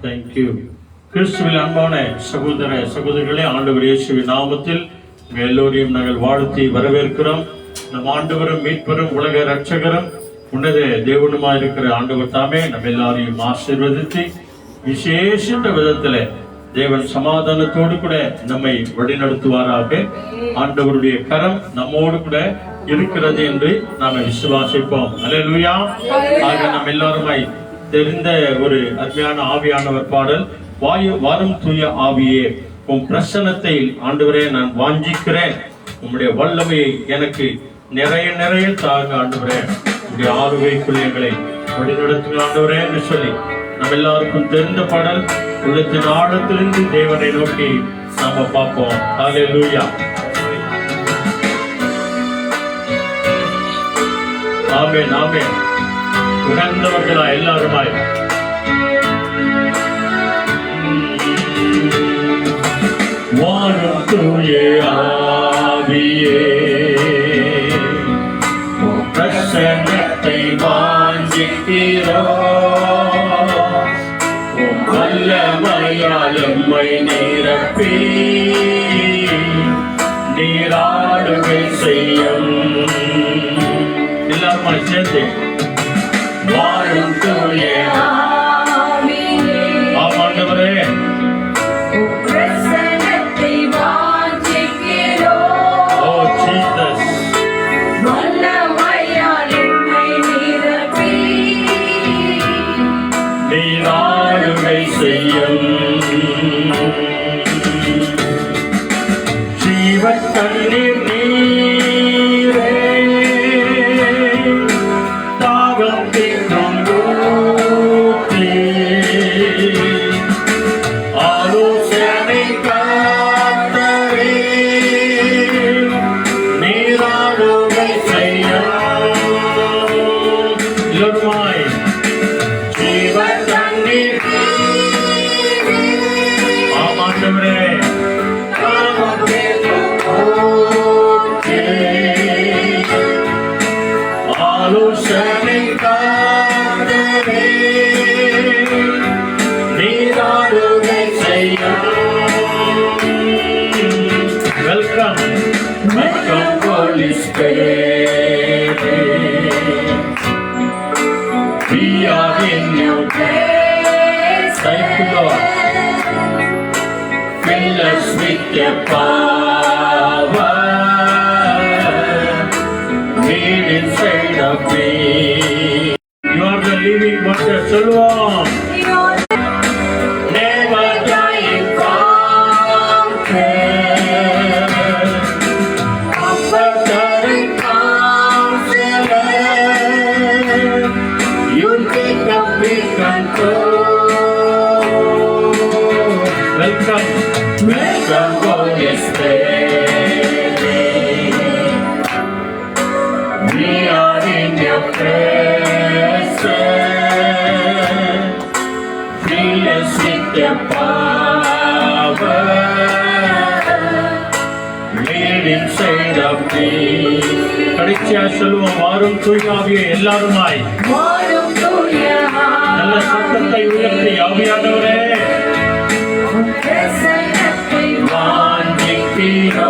Thank you. கிறிஸ்துவில் அன்பான சகோதர சகோதரிகளே, ஆண்டவர் இயேசுவின் நாமத்தில் எல்லோரையும் நாங்கள் வாழ்த்தி வரவேற்கிறோம். நம் ஆண்டவரும் மீட்பரும் உலக இரட்சகரும் உன்னத தேவனுமாய் இருக்கிற ஆண்டவர் தாமே நம்ம எல்லாரையும் ஆசீர்வதித்து விசேஷித்த விதத்துல தேவன் சமாதானத்தோடு கூட நம்மை வழிநடத்துவாராக. ஆண்டவருடைய கரம் நம்மோடு கூட இருக்கிறது என்று நாம விசுவாசிப்போம். அல்லேலூயா. ஆக நம்ம எல்லாருமாய் தெரிந்த ஒரு அருமையான ஆவியானவர் பாடல், வாரும் தூய ஆவியே உம் பிரசன்னத்தை ஆண்டவரே நான் வாஞ்சிக்கிறேன், உம்முடைய வல்லமையை எனக்கு நிறைய நிறைய தாங்க ஆண்டவரே, உங்களுடைய ஆளுகைக்குள் எங்களை வழிநடத்துங்க ஆண்டவரே என்று சொல்லி நம்ம எல்லாருக்கும் தெரிந்த பாடல். உள்ளத்தின் ஆழத்திலிருந்து தேவனை நோக்கி நாம பார்ப்போம். ஹல்லேலூயா. ஆமென் ஆமென். உணர்ந்தவர்களா எல்லாருமாய் வாரும் தூய ஆவியே பிரசன்னத்தை வாஞ்சிக்கிறோம், வல்லமையால் எம்மை நிரப்பி நீராடுகை செய்யும். எல்லாருமா சேர்ந்து வாரும் தூய ஆவியே. ஆமாண்டவரே, பிரசன்னத்தை வாஞ்சிக்கிறோம். ஓ ஜீசஸ், வல்லமையால் எம்மை நிரப்பி நீராடுகை செய்யும். ஜீவத் தண்ணீர் நீரே, தாகம் தீர்க்கும் ஊற்றே, ஆலோசனை காத்தரே, நீராடுகை செய்யும். எல்லோருமாய் ஜீவத் தண்ணீர் ஆமாண்டவரே, ஆலோசனை காத்தரே, நீராடுகை செய்யும். Welcome welcome holy spirit, we are in your place. Thank you Lord. Fill us with your power, live inside of me. You are the living water. சொல்லுவோம். Never dying fountain, comforter and counselor, you take complete control. Welcome, welcome Holy Spirit. We are in your presence. Fill us with your power, live inside of me. கடைசியா சொல்லுவோம், வாரும் தூய ஆவியே. எல்லாருமாய் வாரும் தூய நல்ல சத்தத்தை உயர்த்தி, ஆவியானவரே பிரசன்னத்தை வாஞ்சிக்கிறோம்,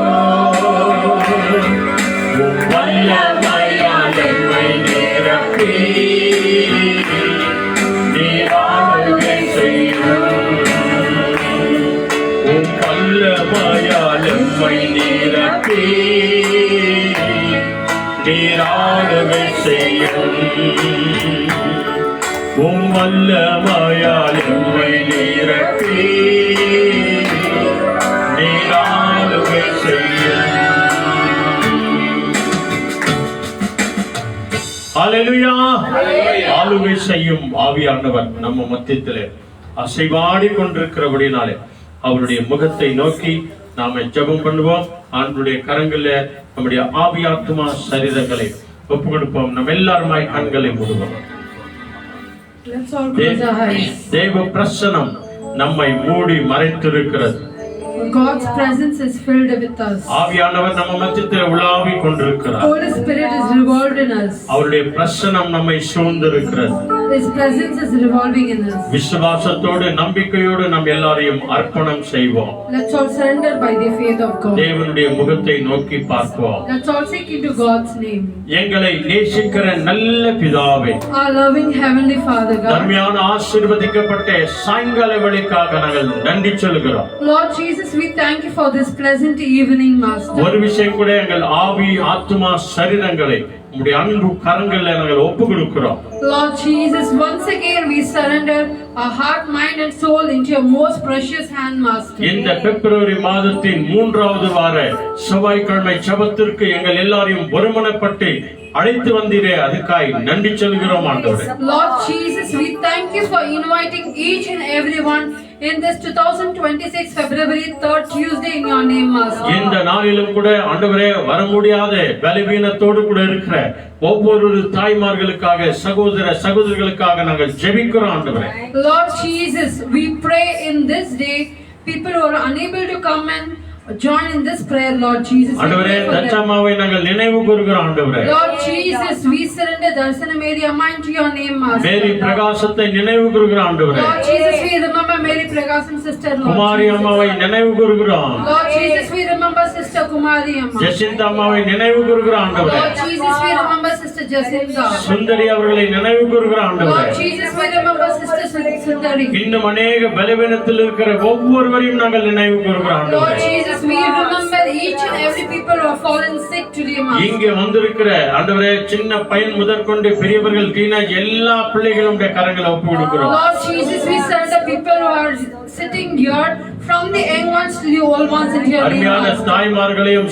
வல்லமையால் எம்மை நிரப்பி நீராடுகை செய்யும். வல்லமையால் எம்மை நிரப்பி நீராடுகை செய்யும். வல்லமையால் எம்மை நிரப்பி நீராடுகை செய்யும். ஹல்லேலூயா. ஆளுகை செய்யும் ஆவியானவர் நம்ம மத்தியத்திலே அசைவாடி கொண்டிருக்கிறபடினாலே அவருடைய முகத்தை நோக்கி நாம ஜெபம் பண்ணுவோம். ஆண்டவருடைய கரங்களில் நம்முடைய ஆவியாத்மா சரீரங்களை ஒப்பு கொடுப்போம். நம்ம எல்லாருமாய் கண்களை மூடுவோம். Let's all close our eyes. தேவ பிரசன்னம் நம்மை மூடி மறைத்திருக்கிறது. God's presence is filled with us. ஆவியானவர் நம்ம மத்தியத்தில் உலாவி கொண்டிருக்கிறார். Holy Spirit is revolved in us. அவருடைய பிரசன்னம் நம்மை சூழ்ந்திருக்கிறது. His presence is revolving in us. விசுவாசத்தோடு நம்பிக்கையோடு நாம் எல்லாரையும் அர்ப்பணம் செய்வோம். Let's all surrender by the faith of God. தேவனுடைய முகத்தை நோக்கி பார்ப்போம். Let's all seek into God's name. எங்களை நேசிக்கிற நல்ல பிதாவே, Our loving heavenly Father God. தர்மியான ஆசீர்வதிக்கப்பட்ட சாயங்கால வேளைக்காக நாங்கள் நன்றி சொல்கிறோம். Lord Jesus, we thank you for this pleasant evening, Master. ஒரு விஷயம் கூட எங்கள் ஆவி ஆத்துமா சரீரங்களை உம்முடைய அன்பு கரங்களில் நாங்கள் ஒப்பு கொடுக்கிறோம். Lord Jesus, once again we surrender our heart, mind and soul into your most precious hand, Master. இந்த பிப்ரவரி மாதத்தின் 3வது வார செவ்வாய்க்கிழமை ஜெபத்திற்கு எங்கள் எல்லாரையும் ஒருமனப்பட்டு அழைத்து வந்தீரே, அதுக்காய் நன்றி சொல்கிறோம் ஆண்டவரே. Lord Jesus, we thank you for inviting each and everyone in this 2026 February 3rd Tuesday in your name, Master. இந்த நாளிலும் கூட ஆண்டவரே, வர முடியாத பலவீனத்தோடு கூட இருக்கிற ஒவ்வொரு தாய்மார்களுக்காக சகோதரிகளுக்காக நாங்கள் ஜெபிக்கிறோம் ஆண்டவரே. Lord Jesus, we pray in this day people who are unable to come and join in this prayer, Lord Jesus. ஆண்டவரே, தச்சம்மாவை நாங்கள் நினைவு கூறுகிறோம் ஆண்டவரே. Lord Jesus, we surrender Darshana Mary Amma into your name, Master. மேரி பிரகாசத்தை நினைவு கூறுகிறோம் ஆண்டவரே. Lord Jesus, we remember Mary Prakasam sister, Lord. குமாரி அம்மாவை நினைவு கூறுகிறோம். Lord Jesus, we remember sister Kumari Amma. Jesintha அம்மாவை நினைவு கூறுகிறோம் ஆண்டவரே. Lord Jesus, we remember sister Jacinta. சுந்தரி அவர்களை நினைவு கூறுகிறோம் ஆண்டவரே. Lord Jesus, we remember sister Sundari. இன்னும் அநேக பலவீனத்தில் இருக்கிற ஒவ்வொருவரையும் நாங்கள் நினைவு கூறுகிறோம் Lord ஆண்டவரே. Jesus, we remember each and every people who have fallen sick today, Master. இங்கே வந்திருக்கிற ஆண்டவரே, சின்ன பையன் முதற்கொண்டு பெரியவர்கள் டீனேஜ் எல்லா பிள்ளைகளுடைய கரங்களை ஒப்பு கொடுக்கிறோம். Lord Jesus, we surrender people who are sitting here, from the young ones to the old ones into your name, அருமையான Master. தாய்மார்களையும்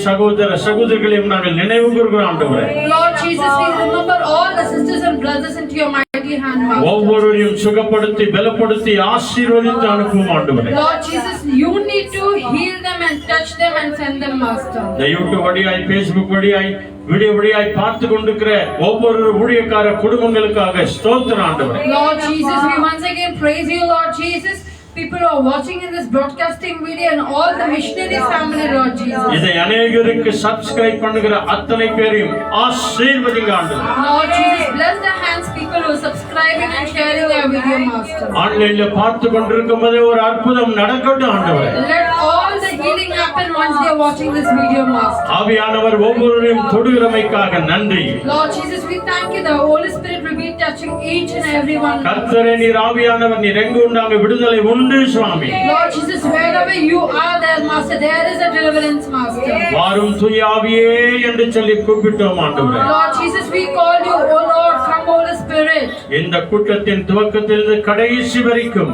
சகோதரிகளையும் நாங்கள் நினைவு கூறுகிறோம் ஆண்டவரே. Lord Jesus, we remember all the sisters and brothers into your mighty hand, Master. ஒவ்வொருவரையும் சுகப்படுத்தி பலப்படுத்தி ஆசீர்வதித்து அனுப்புவோம் ஆண்டவரே. Lord Jesus, you need to heal them and touch them and send them, Master. இந்த யூடியூப் வழியாய், பேஸ்புக் வழியாய், வீடியோ வழியாய் பார்த்து கொண்டிருக்கிற ஒவ்வொரு ஊழியக்கார குடும்பங்களுக்காக ஸ்தோத்திரம் ஆண்டவரே. Lord Jesus, we once again praise you, Lord Jesus. People who are watching in this broadcasting video and all the missionary family, Lord Jesus. இதை அநேகருக்கு சப்ஸ்கிரைப் பண்ணுகிற அத்தனை பேரையும் ஆசீர்வதிங்க ஆண்டவரே. Lord Jesus, bless the hands people who are subscribing and sharing our video, Master. ஆன்லைன்ல பார்த்து கொண்டிருக்கும் போதே ஒரு அற்புதம் நடக்கட்டும் ஆண்டவரே. Let all the healing happen once they are watching this video, Master. ஆவியானவர் ஒவ்வொருவரையும் தொடுகிறமைக்காக நன்றி. Lord Jesus, we thank you. The Holy Spirit will be touching each and every one. கர்த்தரே, நீர் ஆவியானவர், நீர் எங்கு உண்டாங்க விடுதலை உண்டு சுவாமி. Lord Jesus, wherever you are there, Master, there is a deliverance, Master. வாரும் தூய ஆவியே என்று சொல்லி கூப்பிட்டோம் ஆண்டவரே. Lord Jesus, we call you, O Lord, come Holy Spirit. இந்த கூட்டத்தின் துவக்கத்திலிருந்து கடைசி வரைக்கும்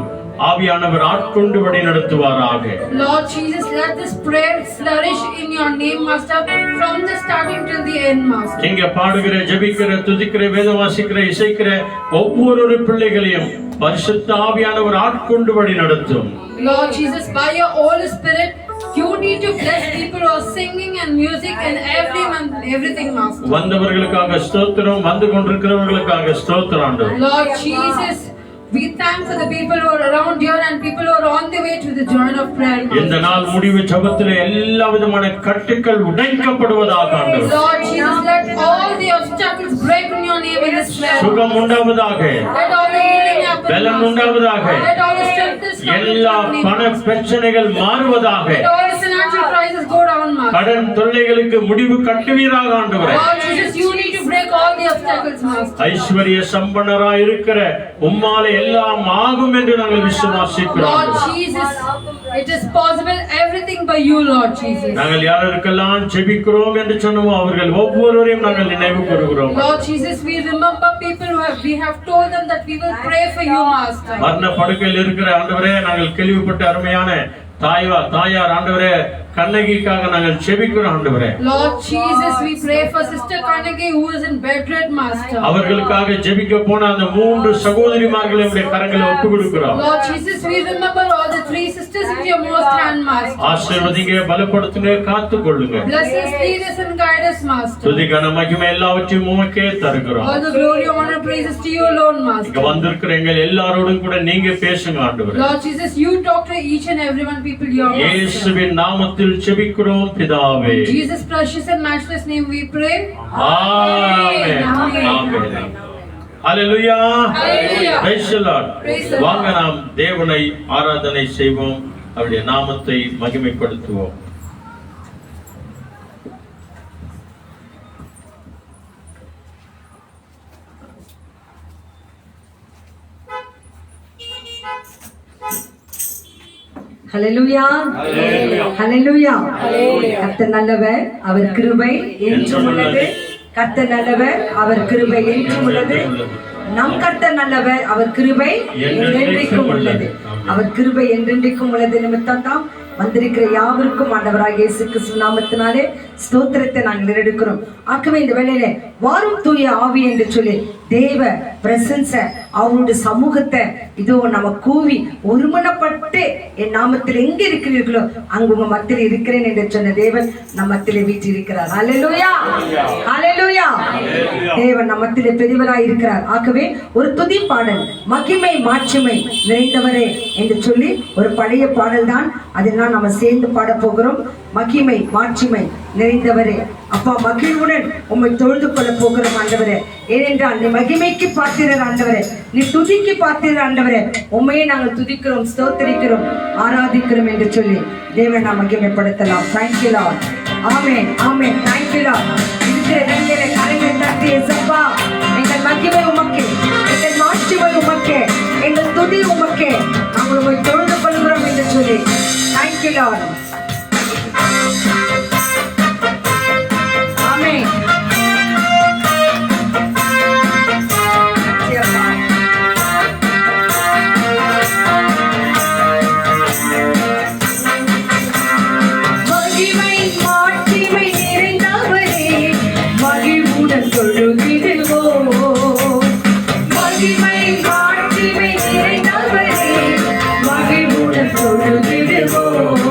ஆவியானவர் ஆட்கொண்டு வழி நடத்துவாராக. Lord Jesus, let this prayer flourish in your name, Master, from the starting till the end, Master. இங்க பாடுகிற, ஜெபிக்கிற, துதிக்கிற, வேதம் வாசிக்கிற, இசைக்கிற ஒவ்வொரு பிள்ளைகளையும் பரிசுத்த ஆவியானவர் ஆட்கொண்டு வழி நடத்தும். Lord Jesus, by your Holy Spirit, you need to bless people who are singing and music and everything, Master. வந்தவர்களுக்காக ஸ்தோத்திரம், வந்து கொண்டிருக்கிறவர்களுக்காக ஸ்தோத்திரம் ஆண்டவரே. Lord Jesus, we thank for the people who are around here and people who are on the way to the joy of prayer, Master. இந்த நாள் முடிவு ஜெபத்திலே எல்லா விதமான கட்டுக்கள் உடைக்கப்படுவதாக ஆண்டவரே. Lord Jesus, let all the obstacles break in your name in this prayer. சுகம் உண்டாவதாக, Let all the healing happen, பலம் Master. உண்டாவதாக, Let all the strength come எல்லா in your பண name. பிரச்சனைகள் மாறுவதாக, Let all the financial crises go down, Master. கடன் தொல்லைகளுக்கு முடிவு கட்டுவீராக ஆண்டவரே. Lord Jesus, you need to break all the obstacles, Master. ஐஸ்வர்ய சம்பன்னராய் இருக்கிற உம்மாலே எல்லாம் ஆகும் என்று நாங்கள் விசுவாசிக்கிறோம். Lord Jesus, it is possible everything by you, Lord Jesus. நாங்கள் யாருக்கெல்லாம் ஜெபிக்கிறோம் என்று சொன்னோமோ அவர்கள் ஒவ்வொருவரையும் நாங்கள் நினைவு கூறுகிறோம். Lord Jesus, we remember people we have told them that we will pray for you, Master. மரண படுக்கையில் இருக்கிற ஆண்டவரே, நாங்கள் கேள்விப்பட்ட அருமையான தாயார் ஆண்டவரே கண்ணகிக்காக நாங்கள் ஜெபிக்கிறோம் ஆண்டவரே. Lord Jesus, we pray for Sister Kannagi who is in bed red, Master. அவர்களுக்காக ஜெபிக்க போன அந்த 3 சகோதரிமார்களை உம்முடைய கரங்களை ஒப்புக் கொடுக்கிறோம். Lord Jesus, we remember all the 3 sisters in your most hand, Master. ஆசீர்வதிங்க, பலப்படுத்துங்க, காத்துக்கொள்ளுங்க. Bless us, lead us and guide us, Master. துதி கன மகிமை எல்லாவற்றையும் உமக்கே தருகிறோம். All the glory, honor, praises to you alone, இங்க Master. வந்திருக்கிற எங்கள் எல்லாரோடும் கூட நீங்க பேசுங்க ஆண்டவரே. Lord Jesus, you talk to each and everyone people here, Master. இயேசுவின் நாமத்தில் ஜெபிக்கிறோம் பிதாவே. In Jesus' precious and matchless name we pray. Amen. Amen. Amen. Hallelujah. Hallelujah. Praise the Lord. Praise the Lord. வாங்க நாம் தேவனை ஆராதனை செய்வோம், அவருடைய நாமத்தை மகிமைப்படுத்துவோம். ஹல்லேலூயா, ஹல்லேலூயா. கர்த்தர் நல்லவர், அவர் கிருபை என்றும் உள்ளது. கர்த்தர் நல்லவர், அவர் கிருபை என்றும் உள்ளது. நம் கர்த்தர் நல்லவர், அவர் கிருபை என்றென்றைக்கும் உள்ளது. அவர் கிருபை என்றென்றைக்கும் உள்ளது நிமித்தம் தான் வந்திருக்கிற யாவருக்கும் ஆண்டவராகிய இயேசு கிறிஸ்து நாமத்தினாலே ஸ்தோத்திரத்தை நாங்கள் எடுக்கிறோம். ஆகவே இந்த வேளையில வாரும் தூய ஆவி என்று சொல்லி தேவ பிரசன்ஸ, அவருடைய சமூகத்தை இதோ நம்ம கூவி ஒருமனப்பட்டு என் நாமத்தில் எங்க இருக்கிறீர்களோ அங்கு உங்க மத்தியில் இருக்கிறேன் என்று சொன்ன தேவன் நம்ம மத்தியிலே வீற்றிருக்கிறார். ஹல்லேலூயா, ஹல்லேலூயா. தேவன் நம்ம மத்தியிலே பெரியவராய் இருக்கிறார். ஆகவே ஒரு துதி பாடல், மகிமை மாட்சிமை நிறைந்தவரே என்று சொல்லி ஒரு பழைய பாடல் தான், அதெல்லாம் நம்ம சேர்ந்து பாட போகிறோம். மகிமை மாட்சிமை நிறைந்தவரே, அப்பா மகிழ்வுடன் உம்மை தொழுது கொள்ள போகிறோம் ஆண்டவரே. ஏனென்றால் நீ மகிமைக்கு பாத்திரர் ஆண்டவரே, நீ துதிக்கு பாத்திரர் ஆண்டவரே. உண்மையை நாங்கள் துதிக்கிறோம், ஸ்தோத்திரிக்கிறோம், ஆராதிக்கிறோம் என்று சொல்லி தேவன் நாம் மகிமைப்படுத்தலாம். Thank you lord. Amen, amen. Thank you lord. இருக்கிற இடங்களிலே கரங்கள் தட்டி இயேசுப்பா, எங்கள் மகிமை உமக்கே, எங்கள் மாட்சிமை உமக்கே, எங்கள் துதி உமக்கே, நாங்கள் உம்மை தொழுது கொள்கிறோம் என்று சொல்லி தேங்க்யூ லார்ட். ஆமென். மகிமை மாட்சிமை நிறைந்தவரே, மகிழ்வுடன் தொழுதிடுவோம். மகிமை மாட்சிமை நிறைந்தவரே, மகிழ்வுடன் தொழுதிடுவோம்.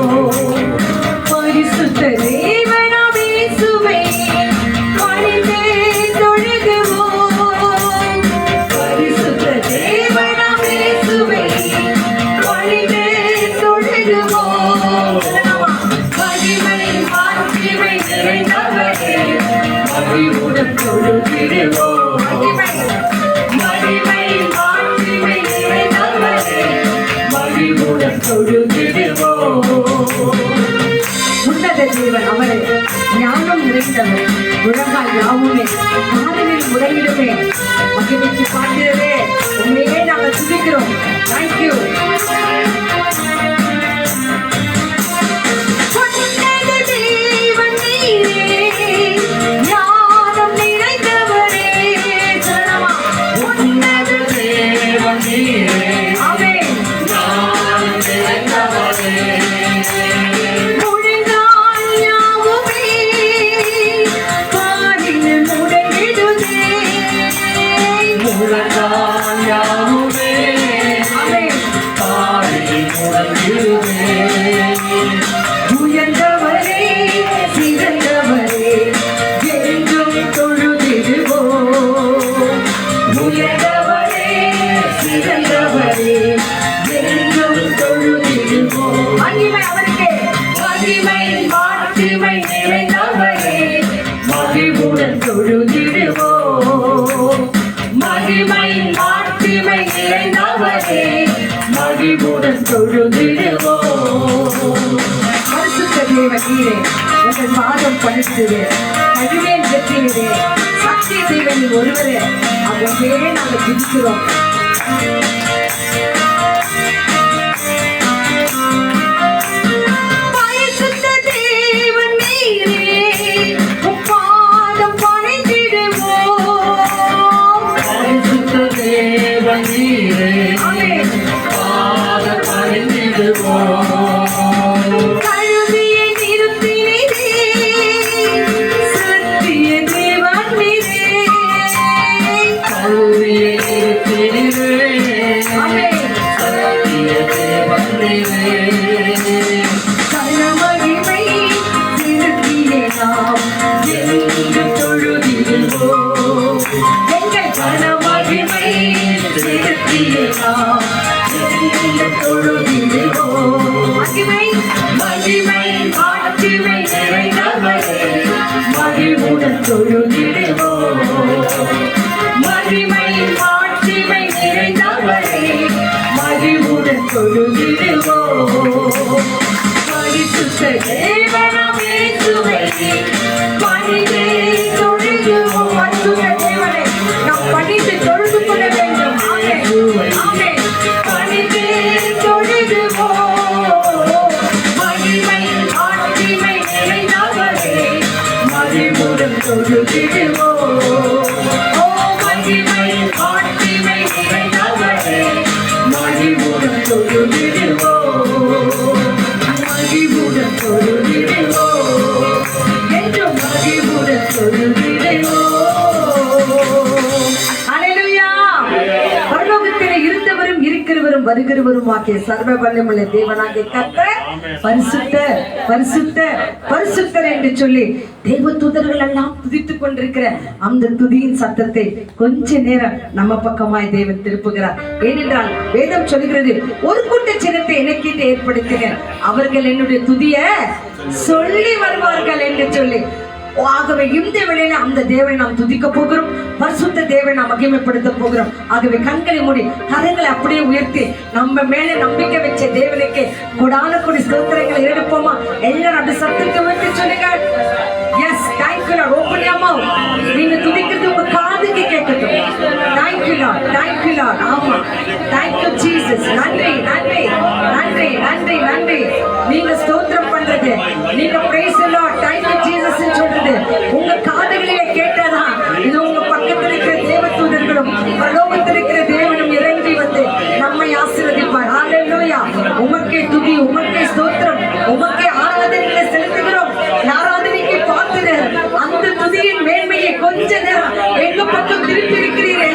பரிசுத்த தேவனாம் இயேசுவே, பணிந்தே தொழுகுவோம். பரிசுத்த தேவனாம் இயேசுவே, பணிந்தே தொழுகுவோம். மகிமை மாட்சிமை நிறைந்தவரே, மகிழ்வுடன் தொழுதிடுவோம். மகிமை மாட்சிமை நிறைந்தவரே, மகிழ்வுடன் தொழுதிடுவோம். உன்னத தேவன் அவரே, ஞானம் நிறைந்தவர், உலகால் யாவுமே மாறலில் முறையிடுமே. மகிமைக்கு பாத்திரரே, உண்மையே நாங்கள் துதிக்கிறோம். தேங்க்யூ. உயர்ந்தவரே, சிறந்தவரே, என்றும் தொழுதிடுவோம். உயர்ந்தவரே, சிறந்தவரே, என்றும் தொழுதிடுவோம். மகிமை அவருக்கே. மகிமை மாட்சிமை நிறைந்தவரே, மகிழ்வுடன் தொழுதிடுவோம். மகிமை மாட்சிமை நிறைந்தவரே, மகிழ்வுடன் தொழுதிடுவோம். பரிசுத்த தேவன் நீரே, உங்கள் பாதம் பணித்துவே, மகிமையின் வெற்றியிலே சக்தி தேவன் ஒருவரே, அவர்களே நாங்கள் துதிக்கிறோம். பரிசுத்த தேவன் நீரே, உம் பாதம் பணிந்திடுவோம். பரிசுத்த தேவன் நீரே, ஆமென். பாதம் பணிந்திடுவோம். கழுவிய நிறுத்தினீரே, சத்திய தேவன் நீரே. கழுவிய நிறுத்தினீரே, ஆமென். சத்திய தேவன் நீரே. கனமகிமை நிறுத்தியே நாம் என்று தொழுதிடுவோம். எங்கள் கனமகிமை நிறுத்தியே நாம் என்று தொழுதிடுவோம். மகிமை மகிமை மாட்சிமை நிறைந்தவரே, மகிழ்வுடன் தொழுதிடுவோம். மகிமை போகிறவரும் வருகிறவரும் ஆகிய சர்வ வல்லமுள்ள தேவனாகிய கர்த்தர் பரிசுத்தர் பரிசுத்தர் பரிசுத்தர் என்று சொல்லி தேவ தூதர்கள் எல்லாம் துதித்துக் கொண்டிருக்கிற அந்த துதியின் சத்தத்தை கொஞ்ச நேரம் நம்ம பக்கமாய் தேவன் திருப்புகிறார். ஏனென்றால் வேதம் சொல்கிறது, ஒரு கூட்ட ஜனத்தை எனக்கென்று ஏற்படுத்தினர், அவர்கள் என்னுடைய துதிய சொல்லி வருவார்கள் என்று சொல்லி. ஆகவே இந்த வேளையில அந்த தேவனை நாம் துதிக்க போகிறோம், பரிசுத்த தேவனை நாம் மகிமைப்படுத்த போகிறோம். ஆகவே கண்களை மூடி கரங்களை அப்படியே உயர்த்தி நம்ம மேல நம்பிக்கை வச்ச தேவனுக்கு கொடான கொடி ஸ்தோத்திரங்களை எடுப்போமா? எல்லாரும் அப்படி சத்தத்தை உயர்த்தி சொல்லுங்க. Yes, thank you lord. Open your mouth. நீங்க துதிக்கிறது உங்க காதுக்கு கேட்கட்டும். Thank you lord, thank you lord. ஆமா, தேங்க் யூ ஜீசஸ். நன்றி நன்றி நன்றி நன்றி நன்றி. நீங்க ஸ்தோத்திரம் பண்றது, நீங்க praise the lord, thank you Jesus சொல்றது உங்க காதுகளிலே கேட்டதா? இது உங்க பக்கத்தில் இருக்கிற தேவதூதர்களும் பரலோகத்தில் இருக்கிற தேவனும் இறங்கி வந்து நம்மை ஆசீர்வதிப்பார். ஹalleluya. உமக்கே துதி, உமக்கே ஸ்தோத்திரம், உமக்கே ஆராதனை செலுத்துகிறோம். ஆராதனைக்கு பாத்திரர் அந்த துதியின் மேன்மையை கொஞ்ச நேரம் எங்க பக்கம் திருப்பி இருக்கிறீரே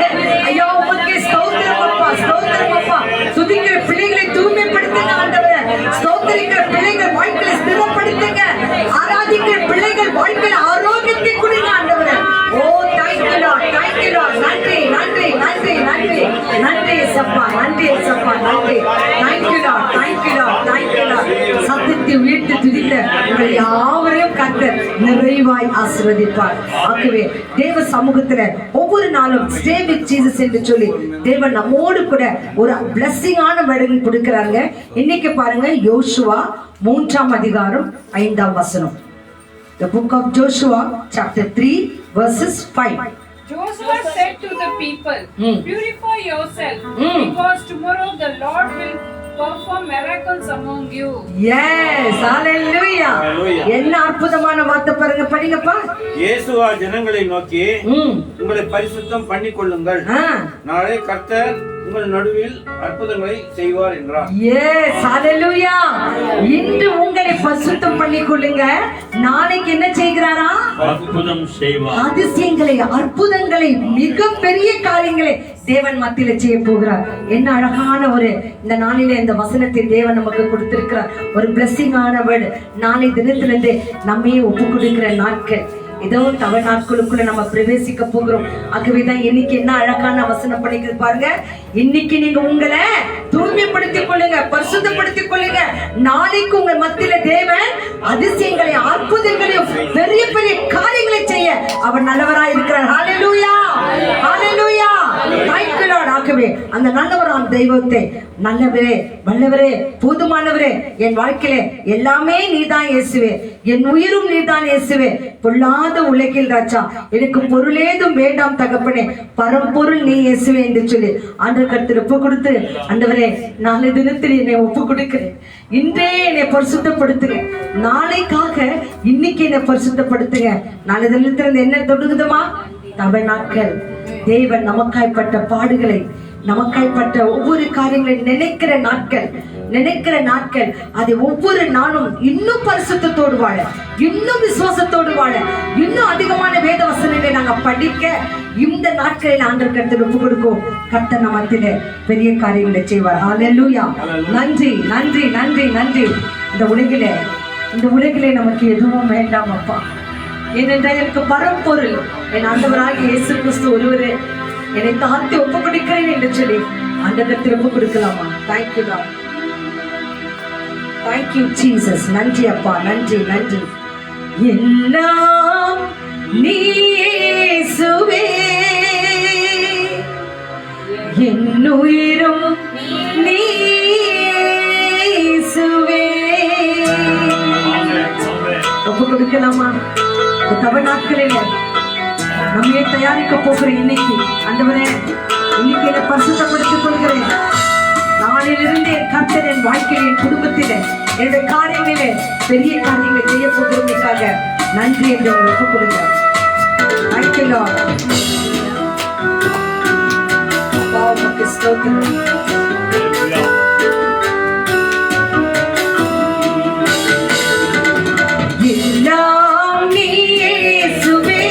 ஐயா, உமக்கே ஸ்தோத்திரம் அப்பா, ஸ்தோத்திரம் அப்பா. துதிக்கிற பிள்ளைகளை தூய்மைப்படுத்துங்க ஆண்டவரே. ஸ்தோத்திரிக்கிற பிள்ளைகள் வாழ்க்கையை ஸ்திரப்படுத்துங்க. ஆராதிக்கிற பிள்ளைகள் வாழ்க்கையில் ஆரோக்கியத்தை கொடுங்க ஆண்டவரே. ஓ thank you lord, thank you Lord. நன்றி நன்றி நன்றி நன்றி நன்றி சப்பா, நன்றி சப்பா, நன்றி. Thank you lord, thank you lord, thank you Lord. சத்தத்தை உயர்த்தி துதித்த உங்கள் யாவரையும் கர்த்தர் நிறைவாய் ஆசீர்வதிப்பார். ஆகவே தேவ சமூகத்துல ஒவ்வொரு நாளும் ஸ்டே வித் ஜீசஸ் என்று சொல்லி தேவன் நம்மோடு கூட ஒரு பிளெஸிங்கான வேர்டு கொடுக்கிறாங்க. இன்னைக்கு பாருங்க, யோசுவா 3ஆம் அதிகாரம் 5ஆம் வசனம். The book of Joshua chapter 3 verses 5. Joshua said to the people, purify yourself, because tomorrow the Lord will perform miracles among you. Yes, hallelujah. என்ன அற்புதமான வார்த்தை பாருங்க, படிங்கப்பா. இயேசுவா ஜனங்களை நோக்கி, உங்களை பரிசுத்தம் பண்ணிக்கொள்ளுங்கள், நாளை கர்த்தர் உங்கள் நடுவில் அற்புதங்களை செய்வார் என்றார். Yes, hallelujah. இன்று உங்களை பரிசுத்தம் பண்ணிக்கொள்ளுங்க, நாளைக்கு என்ன செய்கிறாரா? அற்புதம் செய்வார். அதிசயங்களை, அற்புதங்களை, மிகப்பெரிய காரியங்களை தேவன் மத்தியில செய்ய போகிறார். என்ன அழகான ஒரு இந்த நாளிலே இந்த வசனத்தை தேவன் நமக்கு கொடுத்திருக்கிறார். ஒரு பிளெஸிங்கான வேர்டு. நாளை தினத்திலிருந்து நம்மையே ஒப்பு கொடுக்கிற நாட்கள். ஏதோ தவ நாட்களுக்குள்ள நம்ம பிரவேசிக்க போகிறோம். ஆகவேதான் இன்னைக்கு என்ன அழகான வசனம் பண்ணிக்கிறது பாருங்க. இன்னைக்கு நீங்க உங்களை தூய்மைப்படுத்திக் கொள்ளுங்க, பரிசுத்தப்படுத்திக் கொள்ளுங்க. நாளைக்கு உங்க மத்தியில தேவன் அதிசயங்களை, அற்புதங்களையும் பெரிய பெரிய காரியங்களை செய்ய அவர் நல்லவராய் இருக்கிறார். ஹalleluya, ஹalleluya. Thank you Lord. ஆகவே அந்த நல்லவராம் தெய்வத்தை, நல்லவரே, வல்லவரே, போதுமானவரே, என் வாழ்க்கையிலே எல்லாமே நீதான் இயேசுவே, என் உயிரும் நீதான் இயேசுவே, பொல்லாத உலகில் ராஜா எனக்கு பொருளேதும் வேண்டாம் தகப்பனே, பரம்பொருள் நீ இயேசுவே என்று சொல்லி ஆண்டவர் கருத்தில் ஒப்பு கொடுத்து, ஆண்டவரே நாளை தினத்தில் என்னை ஒப்பு கொடுக்கிறேன், இன்றே என்னை பரிசுத்தப்படுத்துங்க, நாளைக்காக இன்னைக்கு என்னை பரிசுத்தப்படுத்துங்க. நாளை தினத்தில் என்ன தொடுங்குதுமா? தவநாட்கள். தேவன் நமக்காய்ப்பட்ட பாடுகளை, நமக்காய்ப்பட்ட ஒவ்வொரு காரியங்களை நினைக்கிற நாட்கள், நினைக்கிற நாட்கள். அதை ஒவ்வொரு நாளும் இன்னும் பரிசுத்தத்தோடு வாழ, இன்னும் விசுவாசத்தோடு வாழ, இன்னும் அதிகமான வேத வசனங்களை நாங்க படிக்க இந்த நாட்களில் ஆண்டவர் கர்த்தர் ஒப்பு கொடுக்கும். கர்த்தர் நமத்திலே பெரிய காரியங்களை செய்வார். ஹalleluya. நன்றி நன்றி நன்றி நன்றி. இந்த உலகிலே நமக்கு எதுவும் வேண்டாம் அப்பா. ஏனென்றால் எனக்கு பரம்பொருள் என் ஆண்டவராகிய இயேசு கிறிஸ்து ஒருவரே. என்னை தாழ்த்தி ஒப்பு கொடுக்கிறேன் என்று சொல்லி ஆண்டவருக்கு ஒப்பு கொடுக்கலாமா? தேங்க்யூ தான், தேங்க்யூ ஜீசஸ். நன்றி அப்பா, நன்றி நன்றி. எல்லாம் நீ இயேசுவே, என் உயிரும் நீ இயேசுவே. ஒப்பு கொடுக்கலாமா? தவ நாட்களில் நம்மையே தயாரிக்க போகிறேன். இன்னைக்கு ஆண்டவரே, இன்னைக்கு என்னை பரிசுத்தப்படுத்திக் கொள்கிறேன். நாளிலிருந்து என் கர்த்தர் என் வாழ்க்கையில், என் குடும்பத்திலே, என்னுடைய காரியங்களிலே பெரிய காரியங்களை செய்ய போகிறதுக்காக நன்றி என்று ஒப்பு கொடுங்க. Thank you Lord. உமக்கு ஸ்தோத்திரம். எல்லாம் நீ இயேசுவே,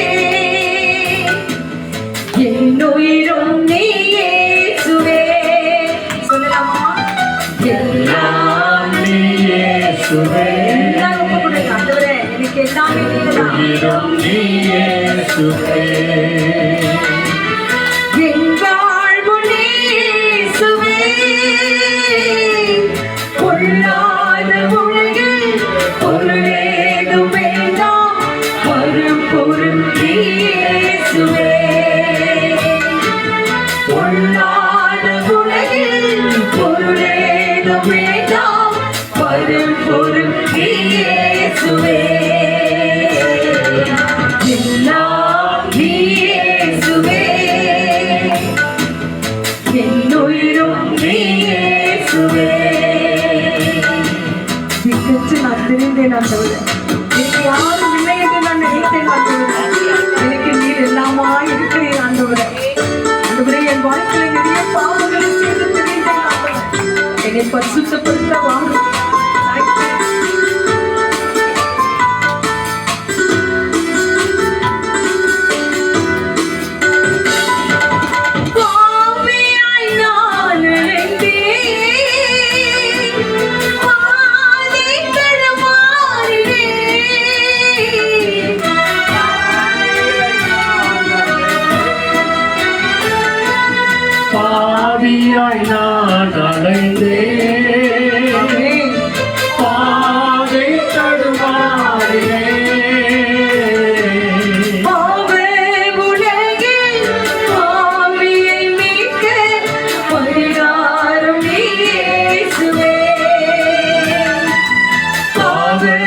என் உயிரும் நீ இயேசுவே. சொல்லலாமா? உயிரும் நீ இயேசுவே. என் வாழ்வு இயேசுவே, பொல்லாத உலகில் பொருளேதும் வேண்டாம், வரும் பொருள் இயேசுவே. பொல்லாத உலகில் பொருளேதும் வேண்டாம், வரும் பொருள் இயேசுவே. எல்லாம் இயேசுவே, என் உயிரும் இயேசுவே. திக்கற்று நான் தெரிந்தேன் ஆண்டவரே, எனக்கு யாரும் இல்லை என்று நான் நினைத்தேன் ஆண்டவரே. எனக்கு நீர் எல்லாமா இருக்கிறேன் ஆண்டவரே. ஆண்டவரே, என் வாழ்க்கையில் நிறைய பாவங்களை செய்து தெரிந்தேன் ஆண்டவரே. என்னை பரிசுத்தப்படுத்த வாங்க. பாவியாய் நான் இருந்தேன், பாதை தடுமாறினேன். பாவியாய் நான் அலைந்தேன், பாதை தடுமாறினேன். பாவே உலகில் பாவியை மீட்க பரிகாரம் இயேசுவே. பாவே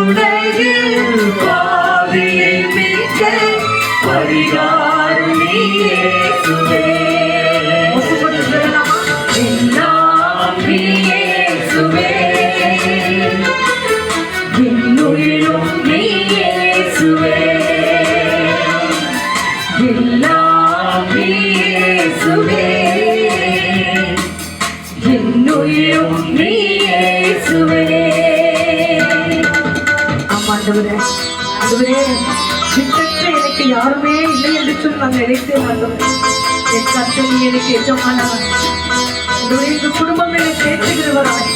உலகில் பாவியை மீட்க பரிகாரம் இயேசுவே. ஒப்புக்கொண்டு சொல்லலாமா? எல்லாம் இயேசுவே, என் உயிரும் இயேசுவே. எல்லாம் இயேசுவே, என் உயிரும் இயேசுவே. ஆமா ஆண்டவரே, ஆண்டவரே, சித்தற்ற எனக்கு யாருமே இல்லை என்று சொல்லி நான் நினைத்தேன் ஆண்டவரே. என் கர்த்தர் எனக்கு எஜமானவர். ஆண்டவரே, இந்த குடும்பங்களை தேற்றுகிறவராய்,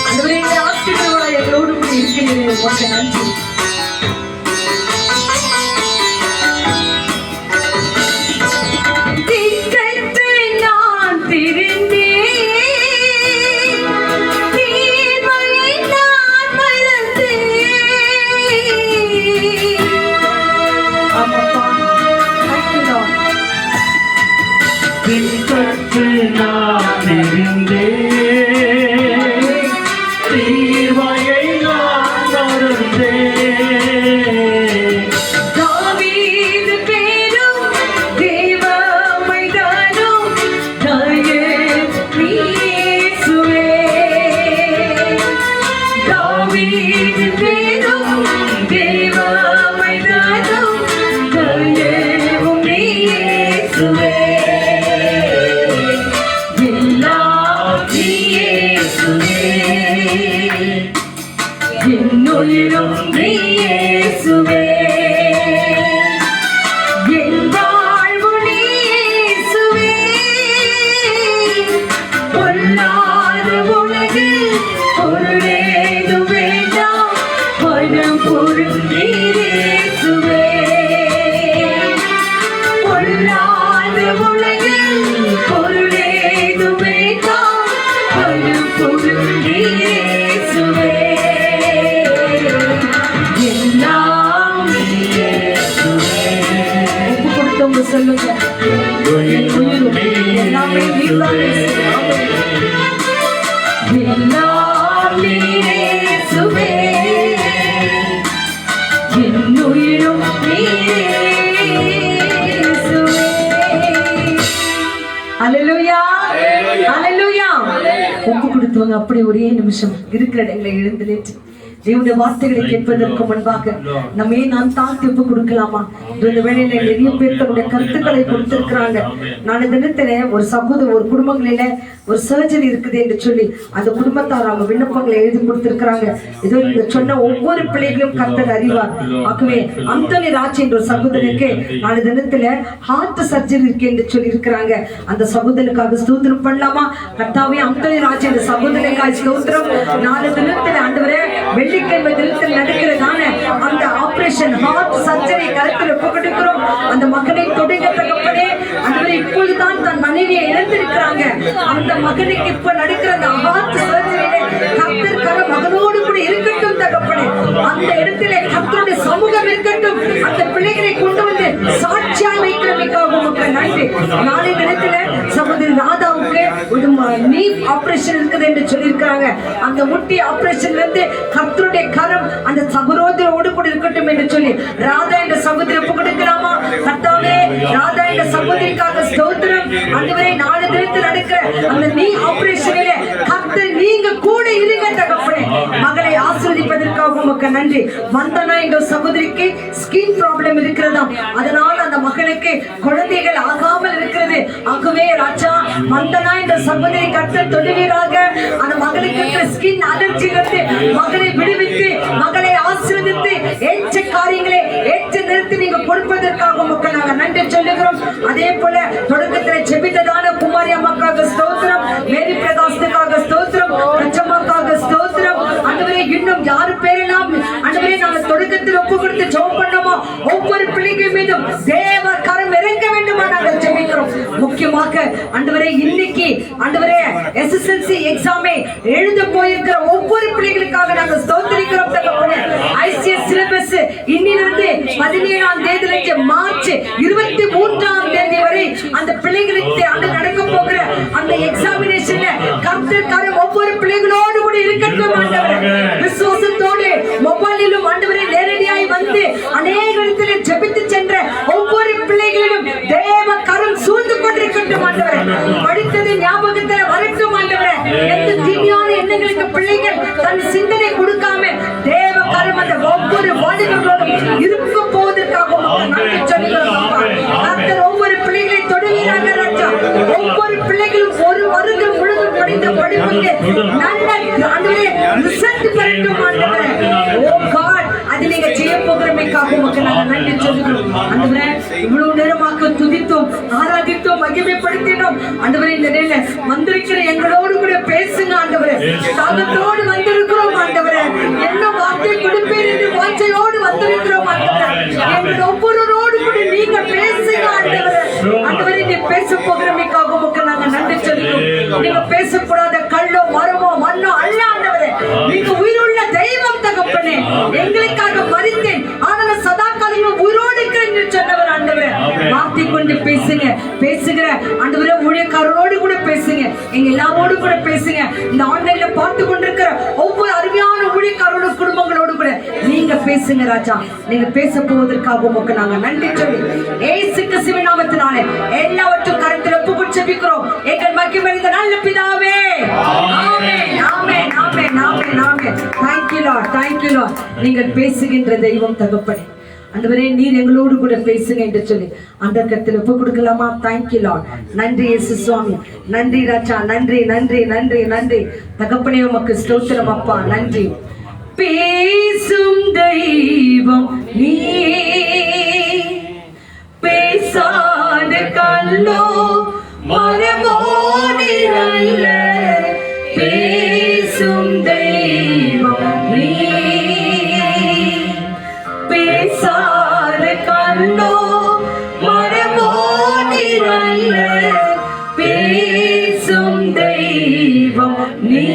ஆண்டவரே, என்னை ஆற்றுகிறவராய் எங்களோடு கூட இருக்கிறீரே, உமக்கு நன்றி. திக்கற்று நான் திரிந்தேன், தீமையை நான் மறந்தேன். ஆமாப்பா, thank you Lord. திக்கற்று நான் இருந்தேன், தீமையை நான் மறந்தேன். தாவீது பேரும் தேவமைதானும் தாயே இயேசுவே. தாவீது பேரும் தேவமைதானும் தாயே இயேசுவே. எல்லாம் இயேசுவே, என் உயிரும் இயேசுவே. என் வாழ்வு இயேசுவே, பொல்லாத உலகில் பொருளேதும் வேண்டாம், வரும் பொருள் இயேசுவே. பொல்லாத உலகில் பொருளேதும் வேண்டாம், வரும் பொருள் இயேசுவே. எல்லாம் இயேசுவே. ஒப்பு கொடுத்தவங்க சொல்லுங்க, என் உயிரும் எல்லாமே நீர்தான் இயேசுவே. எல்லாம் இயேசுவே, என் உயிரும் இயேசுவே. அல்லேலூயா, அல்லேலூயா. ஒப்பு கொடுத்தவங்க அப்படி ஒரே நிமிஷம் இருக்கிற இடங்களை எழுந்து நின்று தேவனுடைய வார்த்தைகளை கேட்பதற்கு முன்பாக நம்மையே நாம் தாழ்த்தி ஒப்பு கொடுக்கலாமா? இந்த வேளையில நிறைய பேர் தன்னுடைய கருத்துக்களை கொடுத்திருக்கிறாங்க. நான் இந்த தினத்தில ஒரு சகோதர ஒரு குடும்பங்களில ஒரு சர்ஜரி இருக்குது என்று சொல்லி அந்த குடும்பத்தார் அவங்க விண்ணப்பங்களை எழுதி கொடுத்திருக்கிறாங்க. ஏதோ நீங்க சொன்ன ஒவ்வொரு பிள்ளைகளும் கர்த்தர் அறிவார். ஆகவே அந்தோனி ராஜ் என்ற சகோதரனுக்கு நாளை தினத்துல ஹார்ட் சர்ஜரி இருக்கு என்று சொல்லி இருக்கிறாங்க. அந்த சகோதரனுக்காக ஸ்தோத்திரம் பண்ணலாமா? கர்த்தாவே அந்தோனி ராஜ் என்ற சகோதரனுக்காக ஸ்தோத்திரம். நாளை தினத்துல ஆண்டவரே வெள்ளிக்கிழமை தினத்தில் நடக்கிறதான அந்த ஆபரேஷன் ஹார்ட் சர்ஜரி கருத்தில் ஒப்புக்கொடுக்கிறோம். அந்த மகனை தொடுங்க தகப்பனே. ஆண்டவரே இப்பொழுதுதான் தன் மனைவியை இழந்திருக்கிறாங்க. அந்த மகனுக்கு இப்ப நடக்கிற அந்த ஹார்ட் சர்ஜரியில கர்த்தர் கர மகனோடு கூட இருக்கட்டும் தகப்பனே. அந்த இடத்திலே கர்த்தருடைய சமூகம் இருக்கட்டும். அந்த பிள்ளைகளை கொண்டு வந்து சாட்சியாய் வைக்கிறமைக்காக உமக்கு நன்றி. நாளை தினத்துல சகோதரி ராதாவுக்கு ஒரு நீ ஆபரேஷன் இருக்குது என்று சொல்லியிருக்கிறாங்க. அந்த முட்டி ஆபரேஷன்ல இருந்து கர்த்தருடைய கரம் அந்த சகோதரோடு கூட இருக்கட்டும் என்று சொல்லி ராதா என்ற சகோதரி ஒப்பு கொடுக்கலாமா? கர்த்தாவே ராதா என்ற சகோதரிக்காக ஸ்தோத்திரம். ஆண்டவரே நாளை தினத்தில் நடக்கிற அந்த நீ ஆபரேஷனிலே கர்த்தர் நீங்க கூட இருங்க தகப்பனே. மகளை ஆசீர்வதிப்பதற்காக உமக்கு நன்றி. வந்தனா என்ற சகோதரிக்கு ஸ்கின் ப்ராப்ளம் இருக்கிறதா, அதனால அந்த மகளுக்கு குழந்தைகள் ஆகாமல் இருக்கிறது. ஆகவே ராஜா வந்தனா என்ற சகோதரி கர்த்தர் தொடுவீராக. அந்த மகளுக்கு இருக்கிற ஸ்கின் அலர்ஜிலிருந்து மகளை விடுவித்து மகளை ஆசீர்வதித்து ஏற்ற காரியங்களை ஏற்ற நிறுத்தி நீங்க கொடுப்பதற்காக மக்கள் நாங்க நன்றி சொல்லுகிறோம். அதே போல தொடக்கத்தில் செபித்ததான குமாரி அம்மாக்காக ஸ்தோத்திரம், மேரி பிரகாசத்துக்காக ஸ்தோத்திரம், ரச்சம்மாக்காக ஸ்தோத்திரம். ஆண்டவரே இன்னும் யாரு பேரெல்லாம் ஆண்டவரே நாங்க தொடக்கத்தில் ஒப்பு கொடுத்து ஜெபம் பண்ணோமோ ஒவ்வொரு பிள்ளைகள் மீதும் தேவ கரம் இறங்க வேண்டுமா நாங்கள் ஜெபிக்கிறோம். முக்கியமாக ஆண்டவரே இன்னைக்கு ஆண்டவரே எஸ்எஸ்எல்சி எக்ஸாமை எழுத போயிருக்கிற ஒவ்வொரு பிள்ளைகளுக்காக நாங்கள் ஸ்தோத்திரிக்கிறோம் தகப்பனே. ஐசிஎஸ் சிலபஸ் இன்னிலிருந்து 17ஆம் தேதியிலிருந்து மார்ச் 23ஆம் தேதி வரை அந்த பிள்ளைகளுக்கு அந்த நடக்க போகிற அந்த எக்ஸாமினேஷன்ல கர்த்தர் கரம் ஒவ்வொரு பிள்ளைகளோடு கூட இருக்கட்டும் ஆண்டவரே. விசுவாசத்தோடு மொபைலிலும் ஆண்டவரே நேரடியாய் வந்து அநேக இடத்திலே ஜெபித்து சென்ற ஒவ்வொரு பிள்ளைகளிலும் தேவ கரம் சூழ்ந்து கொண்டிருக்கட்டும் ஆண்டவரே. படித்தது ஞாபகத்தில் வரட்டும் ஆண்டவரே. எந்த தீமையான எண்ணங்களுக்கு பிள்ளைகள் தன் சிந்தனை கொடுக்காம தேவ கரம் அந்த ஒவ்வொரு வாலிபர்களோடும் இருக்க போவதற்காக நன்றி சொல்லுகிறோம். கர்த்தர் ஒவ்வொரு பிள்ளைகளை தொடுகிறாங்க ராஜா. ஒவ்வொரு பிள்ளைகளும் ஒரு வருடம் முழுவதும் படித்த படிப்புக்கு நல்ல ஆண்டவரே ரிசல்ட் பெறட்டும் ஆண்டவரே. ஓ காட், அது நீங்க செய்ய போகிறமைக்காக உமக்கு நாங்க நன்றி சொல்லுகிறோம் ஆண்டவரே. இவ்வளவு நேரமாக துதித்தோம், ஆராதித்தோம், மகிமைப்படுத்தினோம் ஆண்டவரே. இந்த நேர வந்திருக்கிற எங்களோடு கூட பேசுங்க ஆண்டவரே. தாகத்தோடு வந்திருக்கிறோம் ஆண்டவரே. என்ன வார்த்தை கொடுப்பேன் என்று வார்த்தையோடு வந்திருக்கிறோம் ஆண்டவரே. எங்கள் ஒவ்வொருவரோடு கூட நீங்க பேசுங்க ஆண்டவரே. ஆண்டவரே நீ பேச போகிறமைக்காக உமக்கு நாங்க நன்றி சொல்லுகிறோம். நீங்க பேசக்கூடாத கல்லோ மரமோ மண்ணோ அல்ல ஆண்டவரே. நீங்க உயிருள்ள தெய்வம் தகப்பனே. எங்களுக்காக மரித்தேன் ஆனால் சதா காலமும் உயிரோடு இருக்கிறேன் என்று சொன்னவர் ஆண்டவரே. வார்த்தை கொண்டு பேசுங்க. பேசுகிற ஆண்டவரே ஊழியக்காரரோடு கூட பேசுங்க. எங்க எல்லாரோடு கூட பேசுங்க. இந்த ஆன்லைன்ல பார்த்து கொண்டிருக்கிற ஒவ்வொரு அருமையான ஊழியக்காரோட குடும்பங்களோடு கூட நீங்க பேசுங்க ராஜா. நீங்க பேச போவதற்காக உமக்கு நாங்க நன்றி சொல்லி இயேசு கிறிஸ்துவின் நாமத்தினாலே எல்லாவற்றையும் கருத்தில் ஒப்புக்கொண்டு ஜெபிக்கிறோம் எங்கள் மகிமையான நல்ல பிதாவே. ஆமென் ஆமென் ஆமென் ஆமென் ஆமென். Thank you Lord, thank you Lord. நீங்கள் பேசுகின்ற தெய்வம் தகப்பனே. ஆண்டவரே நீர் எங்களோடு கூட பேசுங்க என்று சொல்லி அந்த கருத்தில் ஒப்பு கொடுக்கலாமா? Thank you Lord. நன்றி இயேசு சுவாமி. நன்றி ராஜா. நன்றி நன்றி நன்றி நன்றி தகப்பனே. உமக்கு ஸ்தோத்திரம் அப்பா. நன்றி. பேசும் தெய்வம் நீ, பேசாத கல்லோ மரமோ நிழல்ல. பேசும் தெய்வம் நீ, பேசாத கல்லோ மரமோ நிழல்ல. பேசும் தெய்வம் நீ.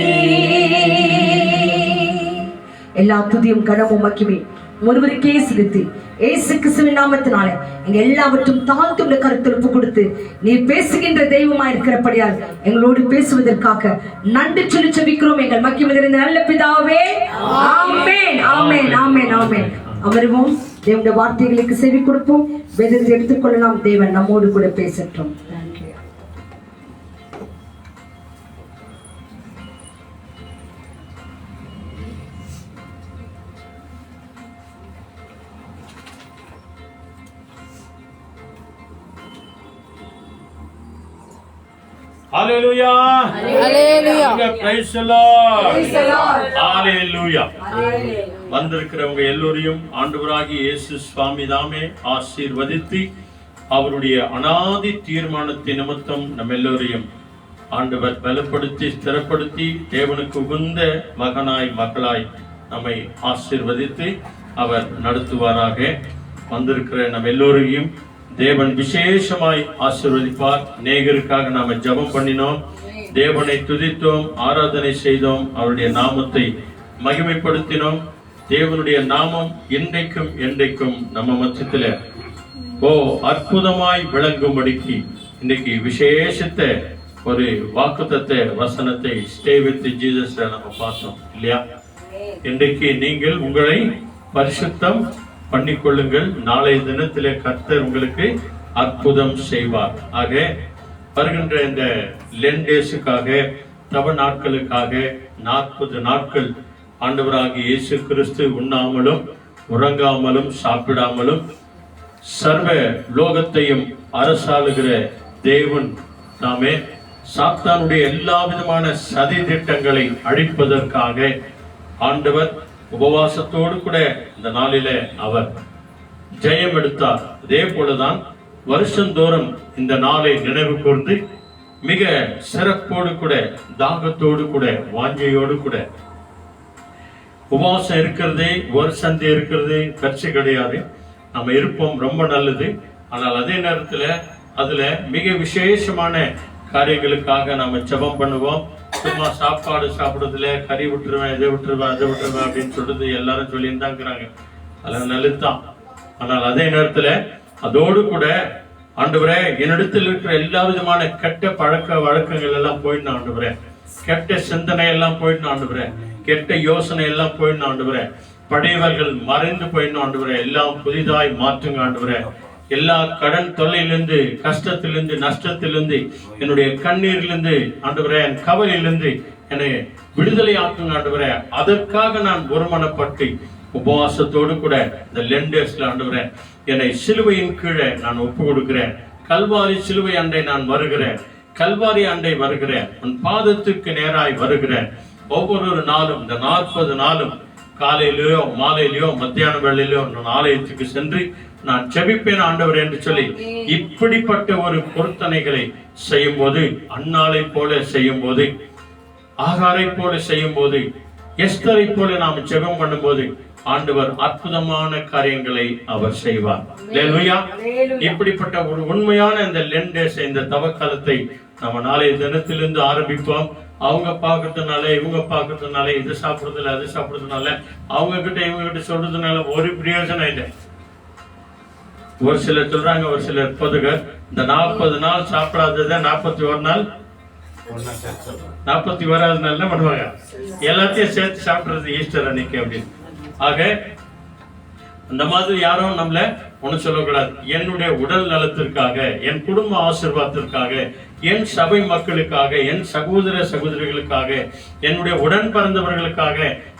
எல்லா துதியும் கனமும் மகிமை ஒருவருக்கே செலுத்தி இயேசு கிறிஸ்துவின் நாமத்தினாலே எங்க எல்லாவற்றும் தாழ்த்துள்ள கருத்தில் ஒப்பு கொடுத்து நீ பேசுகின்ற தெய்வமா இருக்கிறபடியால் எங்களோடு பேசுவதற்காக நன்றி சொல்லி ஜெபிக்கிறோம் எங்கள் மகிமை நிறைந்த நல்ல பிதாவே. ஆமென் ஆமென் ஆமென் ஆமென். அமருவோம். தேவனுடைய வார்த்தைகளுக்கு செவி கொடுப்போம். வேதத்தை எடுத்துக்கொள்ளலாம். தேவன் நம்மோடு கூட பேசட்டும். ஹalleluya ஹalleluya praise the lord ஹalleluya வந்திருக்கிறவங்க எல்லோரையும் ஆண்டவராகிய இயேசு சுவாமி தாமே ஆசீர்வதித்து அவருடைய அனாதி தீர்மானத்தின் நிமித்தம் நம்ம எல்லோரையும் ஆண்டவர் பலப்படுத்தி ஸ்திரப்படுத்தி தேவனுக்கு உகந்த மகனாய் மக்களாய் நம்மை ஆசீர்வதித்து அவர் நடத்துவாராக. வந்திருக்கிற நம்ம எல்லோரையும் தேவன் விசேஷமாய் ஆசீர்வதிப்பார். அநேகருக்காக நாம ஜெபம் பண்ணினோம், தேவனை துதித்தோம், ஆராதனை செய்தோம், அவருடைய நாமத்தை மகிமைப்படுத்தினோம். தேவனுடைய நாமம் இன்றைக்கும் என்றைக்கும் நம்ம மத்தியில அற்புதமாய் விளங்கும்படிக்கு இன்னைக்கு விசேஷத்த ஒரு வாக்குத்தத்த வசனத்தை ஸ்டே வித் ஜீசஸ் நம்ம பார்த்தோம் இல்லையா? இன்றைக்கு நீங்கள் உங்களை பரிசுத்தம் பண்ணிக்கொள்ளுங்கள், நாளைய தினத்திலே கர்த்தர் உங்களுக்கு அற்புதம் செய்வார். ஆக வருகின்ற இந்த லெண்டேஸுக்காக தவ நாட்களுக்காக 40 நாட்கள் ஆண்டவராகிய இயேசு கிறிஸ்து உண்ணாமலும் உறங்காமலும் சாப்பிடாமலும் சர்வ லோகத்தையும் அரசாளுகிற தேவன் தாமே சாத்தானுடைய எல்லா விதமான சதி திட்டங்களை அழிப்பதற்காக ஆண்டவர் உபவாசத்தோடு கூட இந்த நாளில அவர் ஜெயம் எடுத்தார். அதே போலதான் வருஷந்தோறும் இந்த நாளை நினைவு கூர்ந்து மிக சிறப்போடு கூட தாகத்தோடு கூட வாஞ்சையோடு கூட உபவாசம் இருக்கிறதே ஒரு சந்தை இருக்கிறது கட்சி கிடையாது. நம்ம இருப்போம், ரொம்ப நல்லது. ஆனால் அதே நேரத்துல அதுல மிக விசேஷமான காரியங்களுக்காக நாம ஜெபம் பண்ணுவோம். சும்மா சாப்பாடு சாப்பிடுறதுல கறி விட்டுருவேன், இதை விட்டுருவேன், அதை விட்டுருவேன் அப்படின்னு சொல்றது எல்லாரும் சொல்லியிருந்தாங்கிறாங்க. அதெல்லாம் நல்லதுதான். ஆனால் அதே நேரத்துல அதோடு கூட ஆண்டவரே என்னிடத்தில் இருக்கிற எல்லா விதமான கெட்ட பழக்க வழக்கங்கள் எல்லாம் போயிடணும் ஆண்டவரே, கெட்ட சிந்தனை எல்லாம் போயிடணும் ஆண்டவரே, கெட்ட யோசனை எல்லாம் போயிடணும் ஆண்டவரே, படையவர்கள் மறைந்து போயிடணும் ஆண்டவரே, எல்லாம் புதிதாய் மாற்றுங்க ஆண்டவரே. எல்லா கடன் தொல்லையிலிருந்து, கஷ்டத்திலிருந்து, நஷ்டத்திலிருந்து, என்னுடைய கண்ணீரிலிருந்து ஆண்டவரே, என் கவலையிலிருந்து என்னை விடுதலை ஆக்குங்க ஆண்டவரே. அதற்காக நான் ஒருமனப்பட்டு உபவாசத்தோடு கூட இந்த லெண்டர்ஸ்ல ஆண்டவரே என்னை சிலுவையின் கீழே நான் ஒப்பு கொடுக்கிறேன். கல்வாரி சிலுவை அண்டை நான் வருகிறேன், கல்வாரி அண்டை வருகிறேன், உன் பாதத்துக்கு நேராய் வருகிறேன். ஒவ்வொரு நாளும் இந்த 40 நாளும் காலையிலயோ மாலையிலயோ மத்தியான வேளையிலயோ நான் ஆலயத்துக்கு சென்று நான் ஜெபிப்பேன் ஆண்டவர் என்று சொல்லி இப்படிப்பட்ட ஒரு பொருத்தனைகளை செய்யும் போது, அன்னாளை போல செய்யும் போது, ஆகாரை போல செய்யும் போது, எஸ்தரை போல நாம் ஜெபம் பண்ணும் போது ஆண்டவர் அற்புதமான காரியங்களை அவர் செய்வார். அல்லேலூயா. இப்படிப்பட்ட ஒரு உண்மையான இந்த லெண்டேஸ், இந்த தவக்காலத்தை நம்ம நாளைய தினத்திலிருந்து ஆரம்பிப்போம். அவங்க பாக்குறதுனால இவங்க பாக்குறதுனால இது சாப்பிடுறதுல அது சாப்பிடுறதுனால அவங்க கிட்ட இவங்க கிட்ட சொல்றதுனால ஒரு பிரயோஜனம் இல்லை. ஒரு சிலர் சொல்றாங்க, ஒரு சிலர் பொதுகர் இந்த 40 நாள் சாப்பிடாதத 41 நாள் 41வது நாள் என்ன பண்ணுவாங்க, எல்லாத்தையும் சேர்த்து சாப்பிடுறது ஈஸ்டர் அன்னைக்கு அப்படின்னு. ஆக அந்த மாதிரி யாரும் நம்மள ஒண்ணு சொல்லக்கூடாது. என்னுடைய உடல் நலத்திற்காக, என் குடும்ப ஆசீர்வாதத்திற்காக, என் சபை மக்களுக்காக, என் சகோதர சகோதரிகளுக்காக, என்னுடைய உடன் பிறந்தவர்களுக்காக,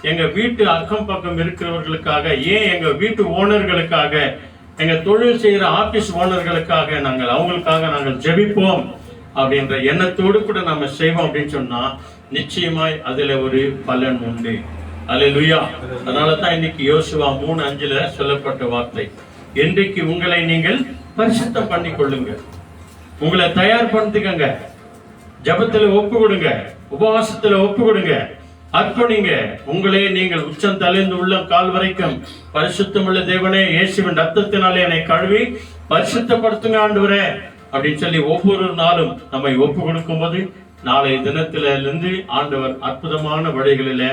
எங்க வீட்டு அக்கம் பக்கம் இருக்கிறவர்களுக்காக, ஏன் எங்க வீட்டு ஓனர்களுக்காக, எங்க தொழில் செய்யற ஆபீஸ் ஓனர்களுக்காக அவங்களுக்காக நாங்கள் ஜெபிப்போம் அப்படின்ற எண்ணத்தோடு கூட நாம செய்வோம் அப்படின்னு சொன்னா நிச்சயமாய் அதுல ஒரு பலன் உண்டு. அல்லேலூயா. அதனாலதான் இன்னைக்கு யோசுவா 3:5 சொல்லப்பட்ட வார்த்தை, இன்றைக்கு உங்களை நீங்கள் பரிசுத்தம் பண்ணி கொள்ளுங்க, உங்களை தயார் பண்ணிக்கங்க, ஜபத்துல ஒப்பு கொடுங்க, உபவாசத்துல ஒப்பு கொடுங்க, அர்ப்பணிங்க. உங்களே நீங்கள் உச்சம் தலைந்து உள்ள கால் வரைக்கும் பரிசுத்தமுள்ள தேவனே, இயேசுவின் ரத்தத்தினாலே என்னை கழுவி பரிசுத்தப்படுத்துங்க ஆண்டவரே அப்படின்னு சொல்லி ஒவ்வொரு நாளும் நம்மை ஒப்பு கொடுக்கும் போது நாளைய தினத்திலிருந்து ஆண்டவர் அற்புதமான வழிகளில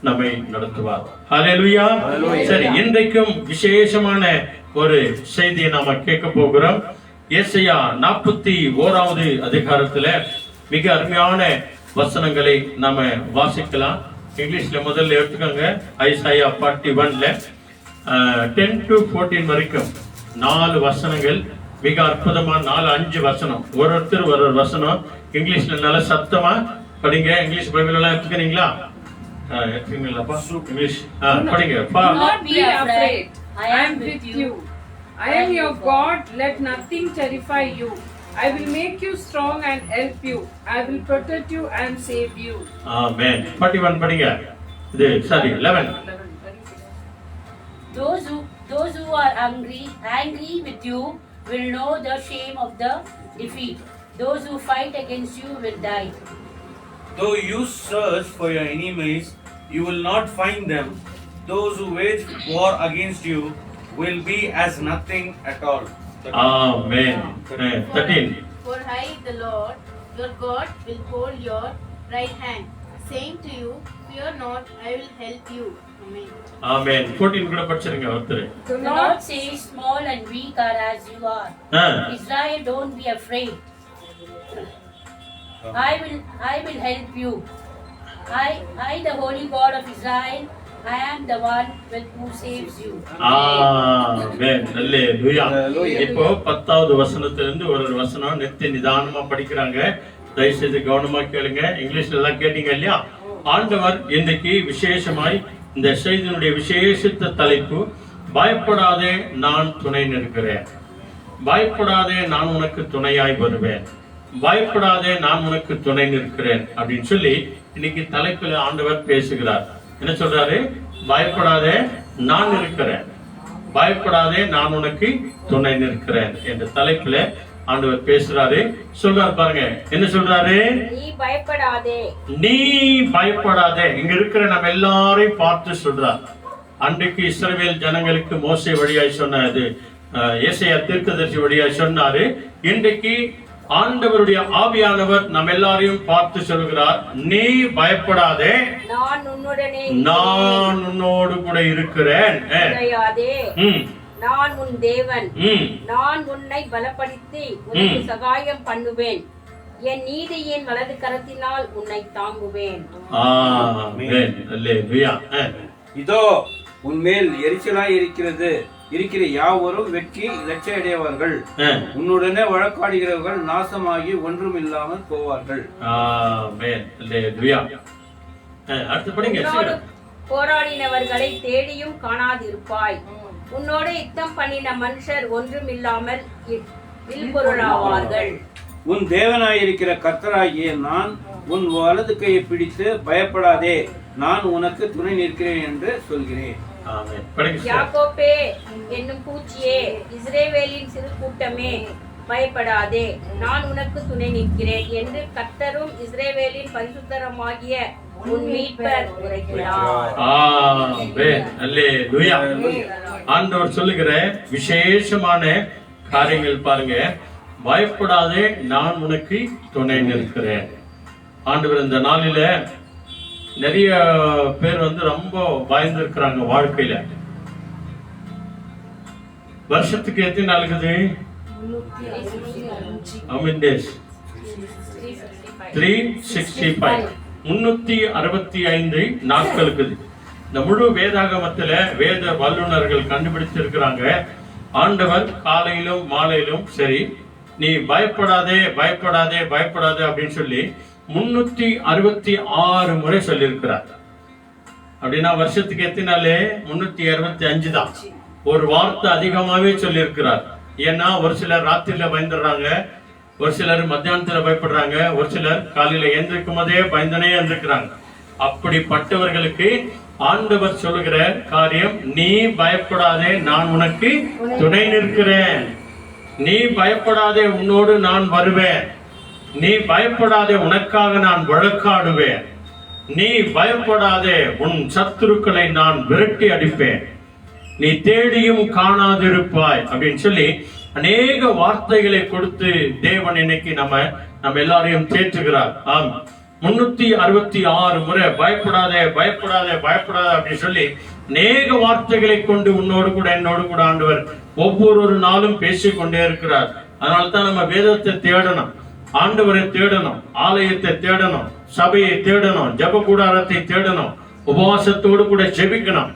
நம்மை நடத்துவார். ஹல்லேலூயா. சரி, இன்றைக்கும் விசேஷமான ஒரு செய்தியை நாம கேட்க போகிறோம். ஏசாயா 41வது அதிகாரத்துல மிக அருமையான வசனங்களை நாம வாசிக்கலாம். இங்கிலீஷ்ல முதல்ல எடுத்துக்கோங்க. ஐசாயா 41ல 10 to 14 வரைக்கும் 4 வசனங்கள், மிக அற்புதமா 4-5 வசனம், ஒருத்தர் ஒரு வசனம். இங்கிலீஷ்ல நல்ல சத்தமா படிங்க. இங்கிலீஷ் பைபிள் எல்லாம் எடுத்துக்கிறீங்களா? இங்கிலீஷ் படிங்க. Do not be afraid. I am with you. I am your God. Let nothing terrify you. I will make you strong and help you. I will protect you and save you. Amen. 41 படிங்க. இது சரி 11. Those who are angry with you will know the shame of the defeat. Those who fight against you will die. Though you search for your enemies, you will not find them. Those who wage war against you will be as nothing at all. Amen. 13. For I, the Lord, your God, will hold your right hand, saying to you, fear not, I will help you. Amen. Amen. 14 கூட படிச்சிருங்க ஒருத்தர். The Lord says, small and weak are as you are. Israel, don't be afraid. I will help you. I, the Holy God of Israel, I am the one who saves you. Amen. Hallelujah. இப்போ 10வது வசனத்திலிருந்து ஒரு வசனம் நித்திய நிதானமா படிக்கிறாங்க. தயவு செய்து கவனமா கேளுங்க. இங்கிலீஷ்ல எல்லாம் கேட்டீங்க இல்லையா? ஆண்டவர் இன்றைக்கு விசேஷமாய் இந்த செய்தியினுடைய விசேஷித்த தலைப்பு, பயப்படாதே நான் துணை நிற்கிறேன், பயப்படாதே நான் உனக்கு துணையாய் வருவேன், பயப்படாதே நான் உனக்கு துணை நிற்கிறேன் அப்படின்னு சொல்லி இன்னைக்கு தலைப்பில் ஆண்டவர் பேசுகிறார். என்ன சொல்றாரு? பயப்படாதே நான் இருக்கிறேன், பயப்படாதே நான் உனக்கு துணை நிற்கிறேன் என்ற தலைப்பில் ஆண்டவர் பேசுறாரு. சொல்றாரு பாருங்க, என்ன சொல்றாரு? நீ பயப்படாதே, நீ பயப்படாதே. இங்க இருக்கிற நம்ம எல்லாரையும் பார்த்து சொல்றார். அன்றைக்கு இஸ்ரவேல் ஜனங்களுக்கு மோசே வழியாய் சொன்னது, ஏசாயா தீர்க்கதரிசி வழியாய் சொன்னாரு. இன்றைக்கு ஆண்டவருடைய ஆவியானவர் நம்ம எல்லாரையும் பார்த்து சொல்கிறார், நீ பயப்படாதே, நான் உன்னோடு கூட இருக்கிறேன், நான் உன் தேவன், நான் உன்னை பலப்படுத்தி உனக்கு சகாயம் பண்ணுவேன், என் நீதியின் வலது கரத்தினால் உன்னை தாங்குவேன். இதோ உன்மேல் எரிச்சலாய் இருக்கிற யாவரும் வெட்கி இலட்சையடைவார்கள், உன்னுடனே வழக்காடுகிறவர்கள் நாசமாகி ஒன்றும் இல்லாமல் போவார்கள். போராடினவர்களை தேடியும் காணாதிருப்பாய், உன்னோடு யுத்தம் பண்ணின மனுஷர் ஒன்றும் இல்லாமல் இல்பொருளாவார்கள். உன் தேவனாயிருக்கிற கர்த்தராகிய நான் உன் வலது கையை பிடித்து பயப்படாதே, நான் உனக்கு துணை நிற்கிறேன் என்று சொல்கிறேன். யாக்கோபே என்னும் பூச்சியே, இஸ்ரவேலின் சிறு கூட்டமே, பயப்படாதே, நான் உனக்கு துணை நிற்கிறேன் என்று கர்த்தரும் இஸ்ரவேலின் பரிசுத்தருமாகிய உன் மீட்பர் உரைக்கிறார். ஆண்டவர் சொல்லுகிற விசேஷமான காரியங்கள் பாருங்க. பயப்படாதே, நான் உனக்கு துணை நிற்கிறேன். ஆண்டவர் இந்த நாளில நிறைய பேர் ரொம்ப பயந்து இருக்கிறாங்க வாழ்க்கையில. வருஷத்துக்கு எத்தனை நாள் இருக்குது? 365 365 நாட்கள் இருக்குது. இந்த முழு வேதாகமத்துல வேத வல்லுநர்கள் கண்டுபிடிச்சிருக்கிறாங்க, ஆண்டவர் காலையிலும் மாலையிலும் சரி, நீ பயப்படாதே பயப்படாதே பயப்படாதே அப்படின்னு சொல்லி 366 முறை சொல்லியிருக்கிறார். அப்படின்னா வருஷத்துக்கு எத்தனை நாள்? 365 தான். ஒரு வார்த்தை அதிகமாவே சொல்லியிருக்கிறார். ஏன்னா ஒரு சிலர் ராத்திரில பயந்துடுறாங்க, ஒரு சிலர் மத்தியானத்துல பயப்படுறாங்க, ஒரு சிலர் காலையில எழுந்திருக்கும் போதே பயந்தனே இருந்திருக்கிறாங்க. அப்படிப்பட்டவர்களுக்கு ஆண்டவர் சொல்லுகிற காரியம், நீ பயப்படாதே, நான் உனக்கு துணை நிற்கிறேன், நீ பயப்படாதே, உன்னோடு நான் வருவேன், நீ பயப்படாதே, உனக்காக நான் வழக்காடுவேன், நீ பயப்படாதே, உன் சத்துருக்களை நான் விரட்டி அடிப்பேன், நீ தேடியும் காணாதிருப்பாய் அப்படின்னு சொல்லி அநேக வார்த்தைகளை கொடுத்து தேவன் இன்னைக்கு நம்ம எல்லாரையும் தேற்றுகிறார். 366 முறை பயப்படாதே பயப்படாதே பயப்படாதே அப்படின்னு சொல்லி அநேக வார்த்தைகளை கொண்டு உன்னோடு கூட என்னோடு கூட ஆண்டவர் ஒவ்வொரு நாளும் பேசிக்கொண்டே இருக்கிறார். அதனால்தான் நம்ம வேதத்தை தேடணும், ஆண்டவரை தேடணும், ஆலயத்தை தேடணும், சபையை தேடணும், ஜெப கூடாரத்தை தேடணும், உபவாசத்தோடு கூட ஜெபிக்கணும்,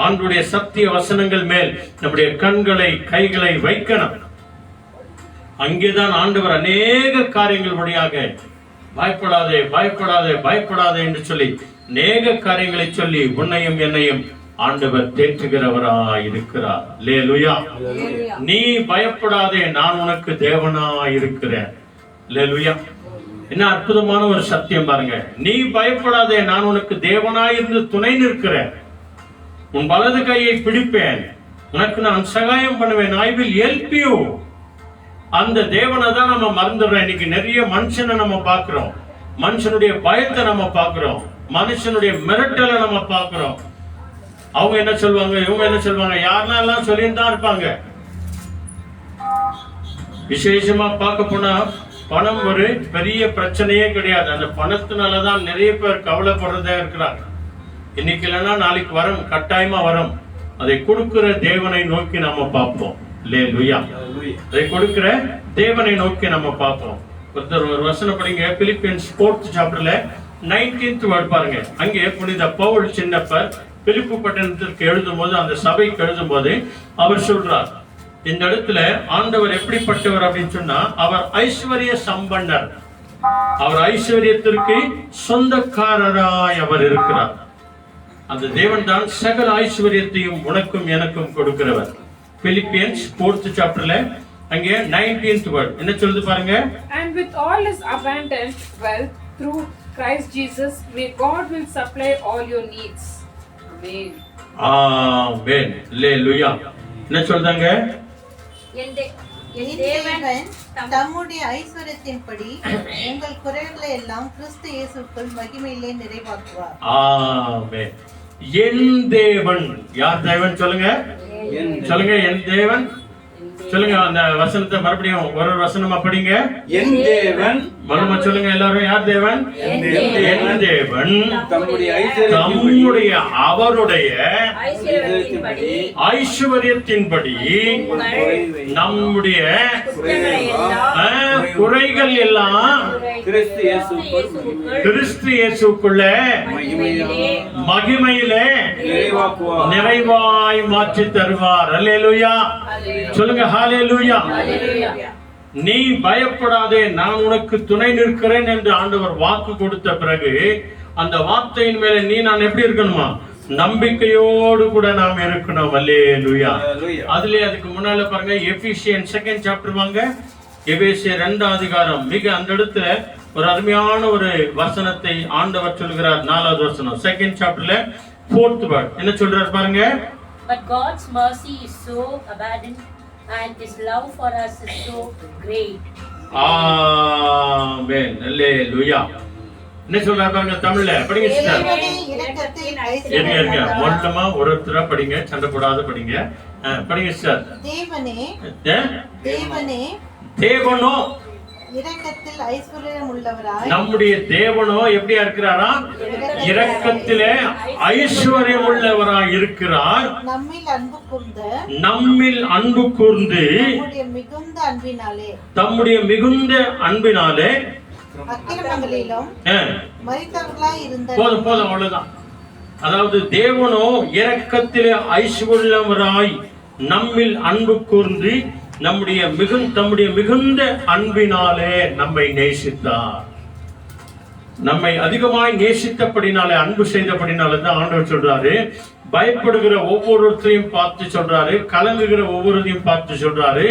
ஆண்டுடைய சத்திய வசனங்கள் மேல் நம்முடைய கண்களை கைகளை வைக்கணும். அங்கேதான் ஆண்டவர் அநேக காரியங்கள் வழியாக பயப்படாதே பயப்படாதே பயப்படாதே என்று சொல்லி அநேக காரியங்களை சொல்லி உன்னையும் என்னையும் ஆண்டவர் தேற்றுகிறவராய் இருக்கிறார். அல்லேலூயா. நீ பயப்படாதே, நான் உனக்கு தேவனாய் இருக்கிறேன். அல்லேலூயா. என்ன அற்புதமான ஒரு சத்தியம் பாருங்க. நீ பயப்படாதே, நான் உனக்கு தேவனாய் இருந்து துணை நிற்கிறேன். உன் வலது கையை பிடிப்பேன், உனக்கு நான் சகாயம் பண்ணுவேன். I will help you. அந்த தேவனை தான் நம்ம மறந்துடுறோம். இன்னைக்கு நிறைய மனுஷனை நம்ம பார்க்கிறோம், மனுஷனுடைய பயத்தை நம்ம பார்க்கிறோம், மனுஷனுடைய மிரட்டலை நம்ம பார்க்கிறோம். அவங்க என்ன சொல்லுவாங்க, இவங்க என்ன சொல்லுவாங்க, யாருன்னா எல்லாம் சொல்லிட்டு தான் இருப்பாங்க. விசேஷமா பார்க்க போனா பணம் ஒரு பெரிய பிரச்சனையே கிடையாது. அந்த பணத்தினாலதான் நிறைய பேர் கவலைப்படுறதா இருக்கிறாங்க. இன்னைக்கு இல்லைன்னா நாளைக்கு வரும், கட்டாயமா வரும். அதை கொடுக்கிற தேவனை நோக்கி நம்ம பார்ப்போம். அல்லேலூயா. அதை கொடுக்கிற தேவனை நோக்கி நம்ம பார்ப்போம். ஒருத்தர் ஒரு வசனம் படிங்க, பிலிப்பியன்ஸ் 4th சாப்டர்ல 19th வேர்ட் பாருங்க. அங்கே புனித பவுல் சின்னப்பர் பிலிப்பு பட்டணத்திற்கு எழுதும் போது, அந்த சபைக்கு எழுதும் போது அவர் சொல்றார், இந்த இடத்துல ஆண்டவர் எப்படிப்பட்டவர் அப்படின்னு சொன்னா, அவர் ஐஸ்வர்ய சம்பன்னர். அவர் ஐஸ்வர்யத்திற்கு சொந்தக்காரராய் அவர் இருக்கிறார். அந்த தேவன் தான் சகல ஐஸ்வர்யத்தையும் உனக்கும் எனக்கும் கொடுக்கிறவர். பிலிப்பியன்ஸ் 4th சாப்டர்ல அங்கே 19th வேர்ட் என்ன சொல்லுது பாருங்க. And with all his abundant wealth through Christ Jesus, may God will supply all your needs. Amen. ஆமென். அல்லேலூயா. என்ன சொல்றாங்க? என் என் தேவன் தேவன் தம்முடைய ஐஸ்வர்யத்தின்படி உங்கள் குறைகளை எல்லாம் கிறிஸ்து இயேசுக்குள் மகிமையிலே நிறைவாக்குவார். ஆமென். என் தேவன். யார் தேவன் சொல்லுங்க, சொல்லுங்க. என் தேவன் சொல்லுங்க. அந்த வசனத்தை மறுபடியும் ஒரு வசனமா படிங்க. என் தேவன். மறுபடியும் சொல்லுங்க எல்லாரும். யார் தேவன்? என் தேவன் தம்முடைய அவருடைய ஐஸ்வர்யத்தின்படி ஐஸ்வர்யத்தின்படி நம்முடைய எல்லாம் குறைகள் எல்லாம் கிறிஸ்து இயேசுக்குள்ள மகிமையிலே நிறைவாய் மாற்றி தருவார். அல்லேலூயா. சொல்லுங்க ஹalleluya. நீ பயப்படாதே, நான் உனக்கு துணை நிற்கிறேன் என்று ஆண்டவர் வாக்கு கொடுத்த பிறகு அந்த வார்த்தையின் மேல நான் எப்படி இருக்கணுமா? நம்பிக்கையோடு கூட நாம் இருக்கணும். அல்லேலூயா. அதுல அதுக்கு முன்னால பாருங்க, எபிசியன் 2nd சாப்டர் வாங்க. எபேசியர் 2ஆம் அதிகாரம். மிக அந்த இடத்துல ஒரு அருமையான ஒரு வசனத்தை ஆண்டவர் சொல்கிறார். 4வது வசனம் 2nd சாப்டர்ல 4th வேர்ட் என்ன சொல்றாரு பாருங்க. But God's mercy is so abundant and his love for us is so great. ஆமென். அல்லேலூயா. என்ன சொல்றாரு பாருங்க தமிழ்ல படிங்க சிஸ்டர். இருங்க மொத்தமா ஒருத்தரா படிங்க, சண்டை போடாத படிங்க. படிங்க சிஸ்டர். தேவனோ இரக்கத்தில் ஐஸ்வர்யம் உள்ளவராய். நம்முடைய தேவனோ எப்படியா இருக்கிறாரா? இரக்கத்திலே ஐஸ்வர்யம் உள்ளவராய் இருக்கிறார். நம்மில் அன்பு கூர்ந்து தம்முடைய மிகுந்த அன்பினாலே அக்கிரமங்களிலும் மரித்தவர்களாய் இருந்த. போதும் அவ்வளவுதான். அதாவது தேவனோ இரக்கத்திலே ஐஸ்வர்யவராய் நம்மில் அன்பு கூர்ந்து தம்முடைய மிகுந்த அன்பினாலே நம்மை நேசித்தார். நம்மை அதிகமாய் நேசித்தபடினாலே, அன்பு செய்தபடினாலே தான் ஆண்டவர் சொல்றாரு, பயப்படுகிற ஒவ்வொருத்தரையும் பார்த்து சொல்றாரு, கலங்குகிற ஒவ்வொருத்தையும் பார்த்து சொல்றாரு,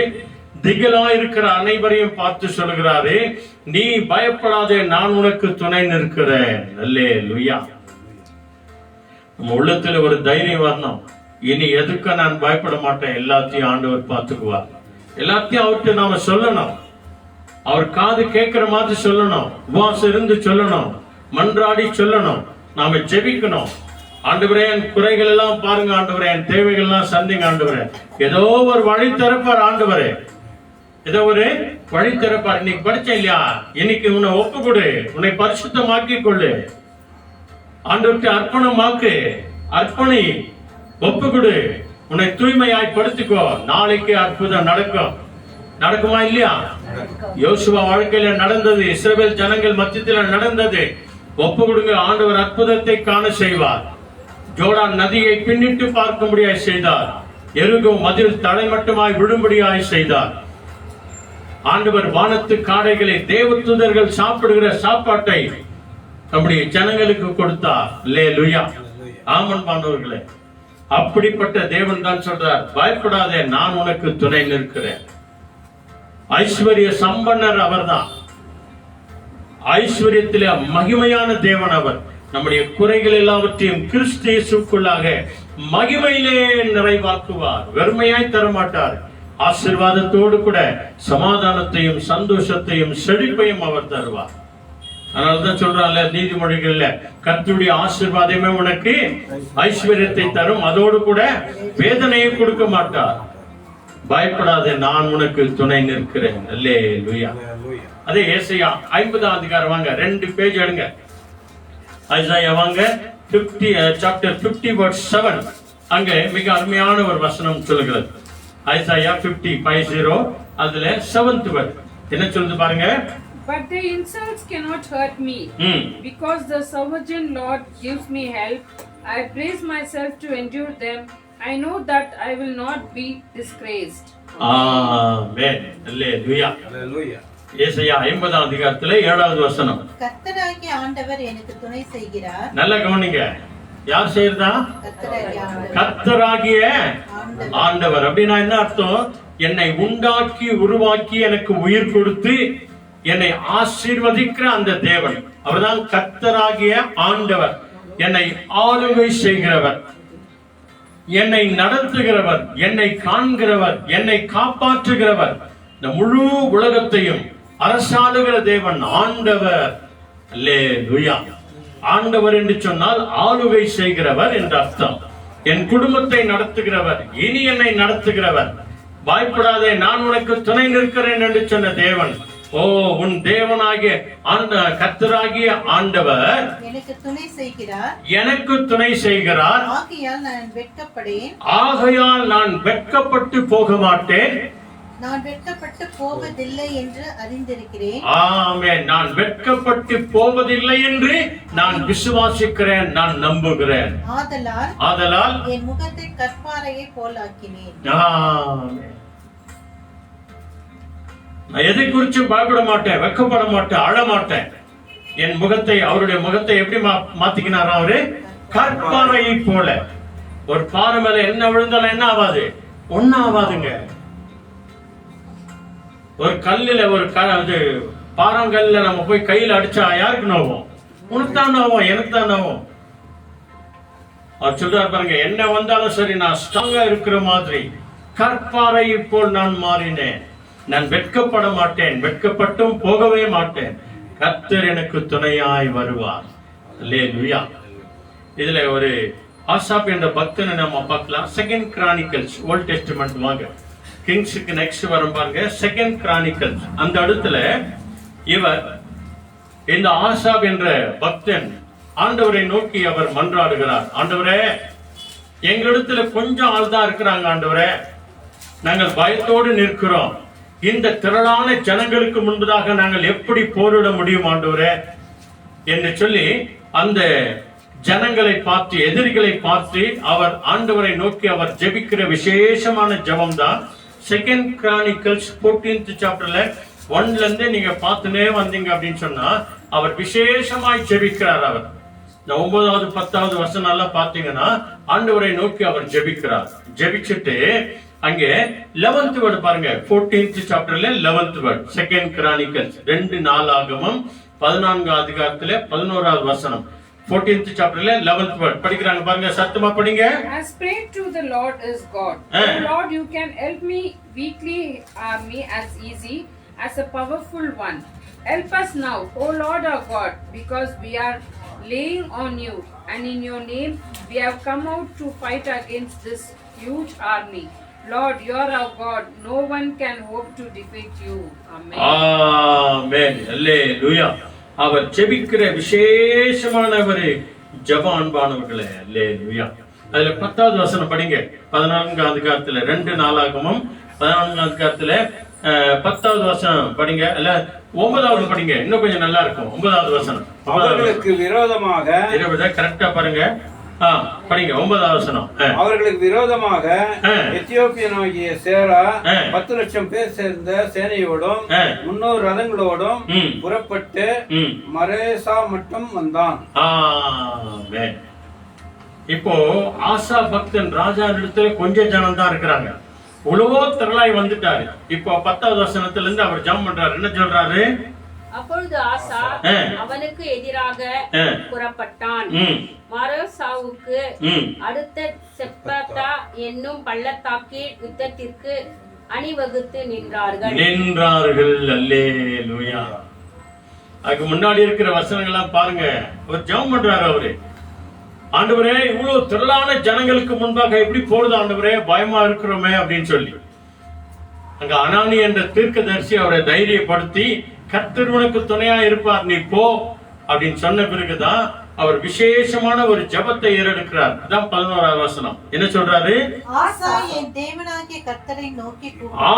திகிலாயிருக்கிற அனைவரையும் பார்த்து சொல்கிறாரு, நீ பயப்படாதே, நான் உனக்கு துணை நிற்கிறேன். அல்லேலூயா. நம்ம உள்ளத்துல ஒரு தைரியம் வரணும். இனி எதுக்கு நான் பயப்பட மாட்டேன், எல்லாத்தையும் ஆண்டவர் பார்த்துக்குவார். எல்லாத்தையும் அவர்கிட்ட நாம சொல்லணும். அவர் காது கேட்கிற மாதிரி சொல்லணும், உபவாசம் இருந்து சொல்லணும், மன்றாடி சொல்லணும், நாம ஜெபிக்கணும். ஆண்டவரே என் குறைகள் எல்லாம் பாருங்க, ஆண்டவரே என் தேவைகள் எல்லாம் சந்திங்க, ஆண்டவரே ஏதோ ஒரு வழி திறப்பார். ஆண்டவரே ஏதோ ஒரு வழி திறப்பார். இன்னைக்கு படிச்ச இல்லையா, இன்னைக்கு உன்னை ஒப்பு கொடு, உன்னை பரிசுத்தமாக்கி கொள்ளு, ஆண்டவருக்கு அர்ப்பணமாக்கு, அர்ப்பணி, ஒப்பு கொடு, உன்னை தூய்மையாய் படுத்திக்கோ. நாளைக்கு அற்புதம் நடக்குமா இல்லையா? யோசுவா வாழ்க்கையில நடந்தது, இஸ்ரவேல் ஜனங்கள் மத்தியத்தில் நடந்தது. ஒப்பு கொடுங்க, ஆண்டவர் அற்புதத்தை காண செய்வார். ஜோர்டான் நதியை பின்னிட்டு பார்க்கும்படியாய் செய்தார். எருகோ மதில் தலைமட்டமாய் விழும்படியாய் செய்தார். ஆண்டவர் வானத்து காடைகளை, தேவதூதர்கள் சாப்பிடுகிற சாப்பாட்டை நம்முடைய ஜனங்களுக்கு கொடுத்தார். அல்லேலூயா. ஆமென் பாண்டவர்களே. அப்படிப்பட்ட தேவன் தான் சொல்றார், பயப்படாதே, நான் உனக்கு துணை நிற்கிறேன். ஐஸ்வர்ய சம்பன்னர் அவர்தான். ஐஸ்வர்யத்திலே மகிமையான தேவன் அவர். நம்முடைய குறைகள் எல்லாவற்றையும் கிறிஸ்து இயேசுக்குள்ளாக மகிமையிலே நிறைவாக்குவார். வெறுமையாய் தரமாட்டார். ஆசீர்வாதத்தோடு கூட சமாதானத்தையும் சந்தோஷத்தையும் செழிப்பையும் அவர் தருவார். அதனாலதான் சொல்றாங்க நீதிமொழிகள்ல, கர்த்தருடைய ஆசீர்வாதமே உனக்கு ஐஸ்வர்யத்தை தரும், அதோடு கூட வேதனையை கொடுக்க மாட்டார். பயப்படாதே, நான் உனக்கு துணை நிற்கிறேன். அல்லேலூயா. அதே ஏசாயா 50ஆம் அதிகாரம் வாங்க, 2 பேஜ் எடுங்க. ஐசாயா வாங்க, சாப்டர் 50 verse 7. அங்க மிக அருமையான ஒரு வசனம் சொல்லுகிறது. ஐசாயா 50 அதுல 7th verse என்ன சொல்லுது பாருங்க. But the insults cannot hurt me, because the sovereign Lord gives me help. I brace myself to endure them. I know that I will not be disgraced. Amen. Hallelujah. ஏசாயா 50ஆம் அதிகாரத்திலே 7வது வசனம். கர்த்தராகிய ஆண்டவர் எனக்கு துணை செய்கிறார். நல்லா கவனிங்க. யார் செய்யறதா? கர்த்தராகிய ஆண்டவர். அப்படின்னா என்ன அர்த்தம்? என்னை உண்டாக்கி உருவாக்கி எனக்கு உயிர் கொடுத்து என்னை ஆசீர்வதிக்கிற அந்த தேவன் அவர்தான் கர்த்தராகிய ஆண்டவர். என்னை ஆளுகை செய்கிறவர், என்னை நடத்துகிறவர், என்னை காண்கிறவர், என்னை காப்பாற்றுகிறவர், இந்த முழு உலகத்தையும் அரசாளுகிற தேவன் ஆண்டவர். அல்லேலூயா. ஆண்டவர் என்று சொன்னால் ஆளுகை செய்கிறவர் என்று அர்த்தம். என் குடும்பத்தை நடத்துகிறவர், இனி என்னை நடத்துகிறவர். பயப்படாதே, நான் உனக்கு துணை நிற்கிறேன் என்று சொன்ன தேவன். ஓ, உன் தேவனாகிய கர்த்தராகிய ஆண்டவர் எனக்கு துணை செய்கிறார். எனக்கு துணை செய்கிறார். ஆகையால் நான் வெட்கப்படேன். ஆகையால் நான் வெட்கப்பட்டு போக மாட்டேன். நான் வெட்கப்பட்டு போவதில்லை என்று அறிந்திருக்கிறேன். ஆமென். நான் வெட்கப்பட்டு போவதில்லை என்று நான் விசுவாசிக்கிறேன், நான் நம்புகிறேன். ஆதலால் என் முகத்தை கற்பாறையை போலாக்கினேன். ஆமென். நான் எதை குறித்து பயப்பட மாட்டேன், வெட்கப்பட மாட்டேன், அழ மாட்டேன். என் முகத்தை, அவருடைய முகத்தை எப்படி மாத்திக்கினாரா? அவரு கற்பாறையை போல. ஒரு பாறை மேல என்ன விழுந்தாலும் என்ன ஆகாது? ஒன்னும் ஆகாதுங்க. ஒரு கல்லுல, ஒரு பாறாங்கல்ல நம்ம போய் கையில அடிச்சா யாருக்கு நோவும்? உனக்கு தான் நோவும், எனக்கு தான் நோவும். அவர் சொல்றாரு பாருங்க, என்ன வந்தாலும் சரி, நான் ஸ்ட்ராங்கா இருக்கிற மாதிரி கற்பாறையை போல் நான் மாறினேன். நான் வெட்கப்பட மாட்டேன், வெட்கப்பட்டும் போகவே மாட்டேன். கர்த்தர் எனக்கு துணையாய் வருவார். அல்லேலூயா. இதுல ஒரு ஆசாப் என்ற பக்தனை நம்ம பார்க்கலாம். 2 Chronicles ஓல்ட் டெஸ்டமென்ட் வாங்க. கிங்ஸுக்கு நெக்ஸ்ட் வரும் பாருங்க. 2 Chronicles. அந்த இடத்துல இவர், இந்த ஆசாப் என்ற பக்தன் ஆண்டவரை நோக்கி அவர் மன்றாடுகிறார். ஆண்டவரே, எங்களிடத்துல கொஞ்சம் ஆள் தான் இருக்கிறாங்க. ஆண்டவரே, நாங்கள் பயத்தோடு நிற்கிறோம். இந்த திரளான ஜனங்களுக்கு முன்பதாக நாங்கள் எப்படி போரிட முடியும் ஆண்டவரே என்று சொல்லி அந்த ஜனங்களை பார்த்து, எதிரிகளை பார்த்து அவர் ஆண்டவரை நோக்கி அவர் ஜெபிக்கிற விசேஷமான ஜெபம் தான் 2 Chronicles 14th chapterல 1ல இருந்து நீங்க பார்த்துனே வந்தீங்க அப்படின்னு சொன்னா அவர் விசேஷமாய் ஜெபிக்கிறார். அவர் இந்த 9வது 10வது வசனம் எல்லாம் பார்த்தீங்கன்னா ஆண்டவரை நோக்கி அவர் ஜெபிக்கிறார். ஜெபிச்சுட்டு அங்கே 11th word பாருங்க. 14th chapterல 11th word 2 Chronicles 2 நாளாகமம் 14வது அதிகாரத்திலே 11வது வசனம். 14th chapterல 11th word படிக்கிறாங்க பாருங்க. சத்தமா படிங்க. As prayed to the Lord is God. Oh Lord, you can help me weakly army as easy as a powerful one. Help us now, O Lord our God, because we are laying on you, and in your name we have come out to fight against this huge army. Lord, you are our God. No one can hope to defeat you. Amen. Amen. Hallelujah. அவர் ஜெபிக்கிற விசேஷமான ஒரு ஜெபம் அன்பானவர்களே. அல்லேலூயா. அதுல 10வது வசனம் படிங்க. 14வது அதிகாரத்துல 2 நாளாகமம் 14வது அதிகாரத்துல 10வது வசனம் படிங்க. அல்ல 9வது படிங்க, இன்னும் கொஞ்சம் நல்லா இருக்கும். 9வது வசனம். அவர்களுக்கு விரோதமாக கரெக்டா பாருங்க. படிங்க 9வது வசனம். அவர்களுக்கு விரோதமாக எத்தியோப்பியனாகிய சேரா 10 லட்சம் பேர் சேர்ந்த சேனையோடும் 300 ரதங்களோடும் புறப்பட்டு மரேசா மட்டும் வந்தான். இப்போ ஆசா பக்தன் ராஜா இடத்துல கொஞ்சம் ஜனம் தான் இருக்கிறாங்க, உழவோ திரளாய் வந்துட்டாரு. இப்போ 10வது வசனத்துல இருந்து அவர் ஜெபம் பண்றாரு. என்ன சொல்றாரு? அப்பொழுது ஆசா அவனுக்கு எதிராக புறப்பட்டான். மரோசாவுக்கு அடுத்த செப்பத்தா என்னும் பள்ளத்தாக்கில் யுத்தத்திற்கு அணிவகுத்து நின்றார்கள். அல்லேலூயா. அதுக்கு முன்னாடி இருக்கிற வசனங்கள்லாம் பாருங்க. அவர் ஜெபம் பண்றாரு. அவரு, ஆண்டவரே இவ்வளவு திரளான ஜனங்களுக்கு முன்பாக எப்படி போடுது ஆண்டவரே, பயமா இருக்கிறோமே அப்படின்னு சொல்லி. அங்க அனானி என்ற தீர்க்கதரிசி அவரை தைரியப்படுத்தி, கர்த்தர் உனக்கு துணையா இருப்பார், நீ போ அப்படின்னு சொன்ன பிறகுதான் அவர் விசேஷமான ஒரு ஜெபத்தை ஏறெடுக்கிறார். அதான் 11வது வசனம். என்ன சொல்றாரு? ஆசா என் தேவனாகிய கர்த்தரை நோக்கி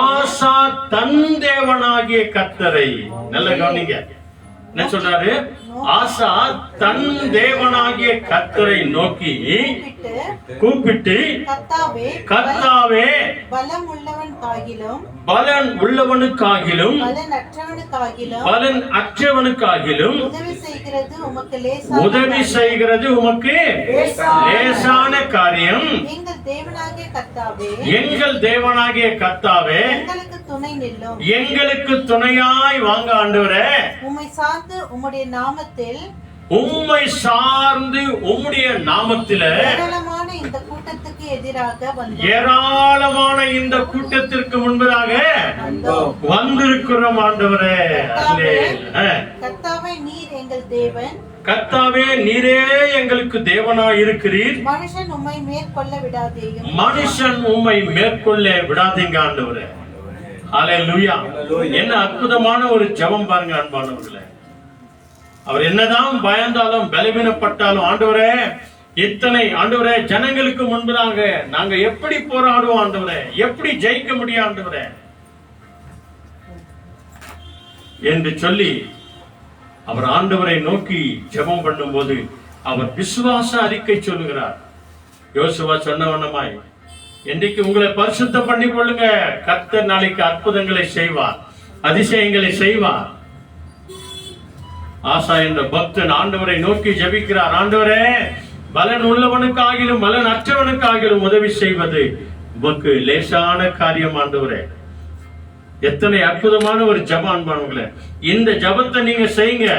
ஆசா தன் தேவனாகிய கர்த்தரை, நல்ல கவனிங்க. என்ன சொல்றாரு? ஆசா தன் தேவனாகிய கர்த்தரை நோக்கி கூப்பிட்டு, கர்த்தாவே பலம் உள்ளவனுக்காகிலும் பலன் உள்ளவனுக்காகிலும் பலன் அற்றவனுக்காகிலும் உதவி செய்கிறது உமக்கு லேசான காரியம். எங்கள் தேவனாகிய கர்த்தாவே எங்களுக்கு துணையாய் வாங்க ஆண்டவரே. உம்மை சார்ந்து உம்முடைய நாமத்தில் ஏராளமான இந்த கூட்டத்துக்கு எதிராக ஏராளமான இந்த கூட்டத்திற்கு முன்பதாக வந்திருக்கிறோம் ஆண்டவரே. கர்த்தாவே நீர் எங்கள் தேவன், கர்த்தாவே நீரே எங்களுக்கு தேவனாய் இருக்கிறீர். மனுஷன் உம்மை மேற்கொள்ள விடாதேயும், மனுஷன் உம்மை மேற்கொள்ள விடாதீங்க ஆண்டவரே. ஹல்லேலூயா. என்ன அற்புதமான ஒரு ஜெபம் பாருங்க அன்பானவர்களே. அவர் என்னதான் பயந்தாலும் பலவீனப்பட்டாலும், ஆண்டவரே இத்தனை ஆண்டவரே ஜனங்களுக்கு முன்பதாக நாங்க எப்படி போராடுவோம் ஆண்டவரே, எப்படி ஜெயிக்க முடியும் ஆண்டவரே என்று சொல்லி அவர் ஆண்டவரை நோக்கி ஜெபம் பண்ணும்போது அவர் விசுவாச அறிக்கை சொல்லுகிறார். யோசுவா சொன்ன வண்ணமாய், இன்றைக்கு உங்களை பரிசுத்த பண்ணி கொள்ளுங்க, கர்த்தர் நாளைக்கு அற்புதங்களை செய்வார், அதிசயங்களை செய்வார். ஆசா என்ற பக்தன் ஆண்டவரை நோக்கி ஜெபிக்கிறார். ஆண்டவரே பலன் உள்ளவனுக்காகிலும் பலன் அற்றவனுக்காகிலும் உதவி செய்வது உமக்கு லேசான காரியம் ஆண்டவரே. எத்தனை அற்புதமான ஒரு ஜெபம் அன்பானவர்களே. இந்த ஜெபத்தை நீங்க செய்யுங்க,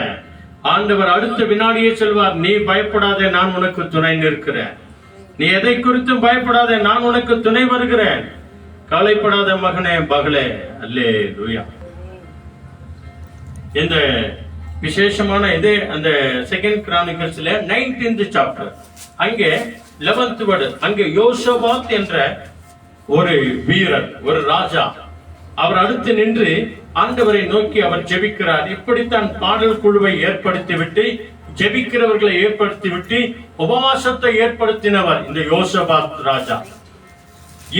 ஆண்டவர் அடுத்த வினாடியே சொல்வார், நீ பயப்படாதே, நான் உனக்கு துணை நிற்கிறேன். நீ எதை குறித்தும் பயப்படாதே, நான் உனக்கு துணை வருகிறேன். கவலைப்படாத மகனே மகளே. அல்லேலூயா. இந்த விசேஷமான இதே அந்த 2 Chroniclesல 19th சாப்டர், அங்கே 11th வேர்டு, அங்கே யோசபாத் என்ற ஒரு வீரர், ஒரு ராஜா, அவர் அடுத்து நின்று ஆண்டவரை நோக்கி அவர் ஜெபிக்கிறார். இப்படித்தான் பாடல் குழுவை ஏற்படுத்திவிட்டு, ஜெபிக்கிறவர்களை ஏற்படுத்திவிட்டு உபவாசத்தை ஏற்படுத்தினவர் இந்த யோசபாத் ராஜா.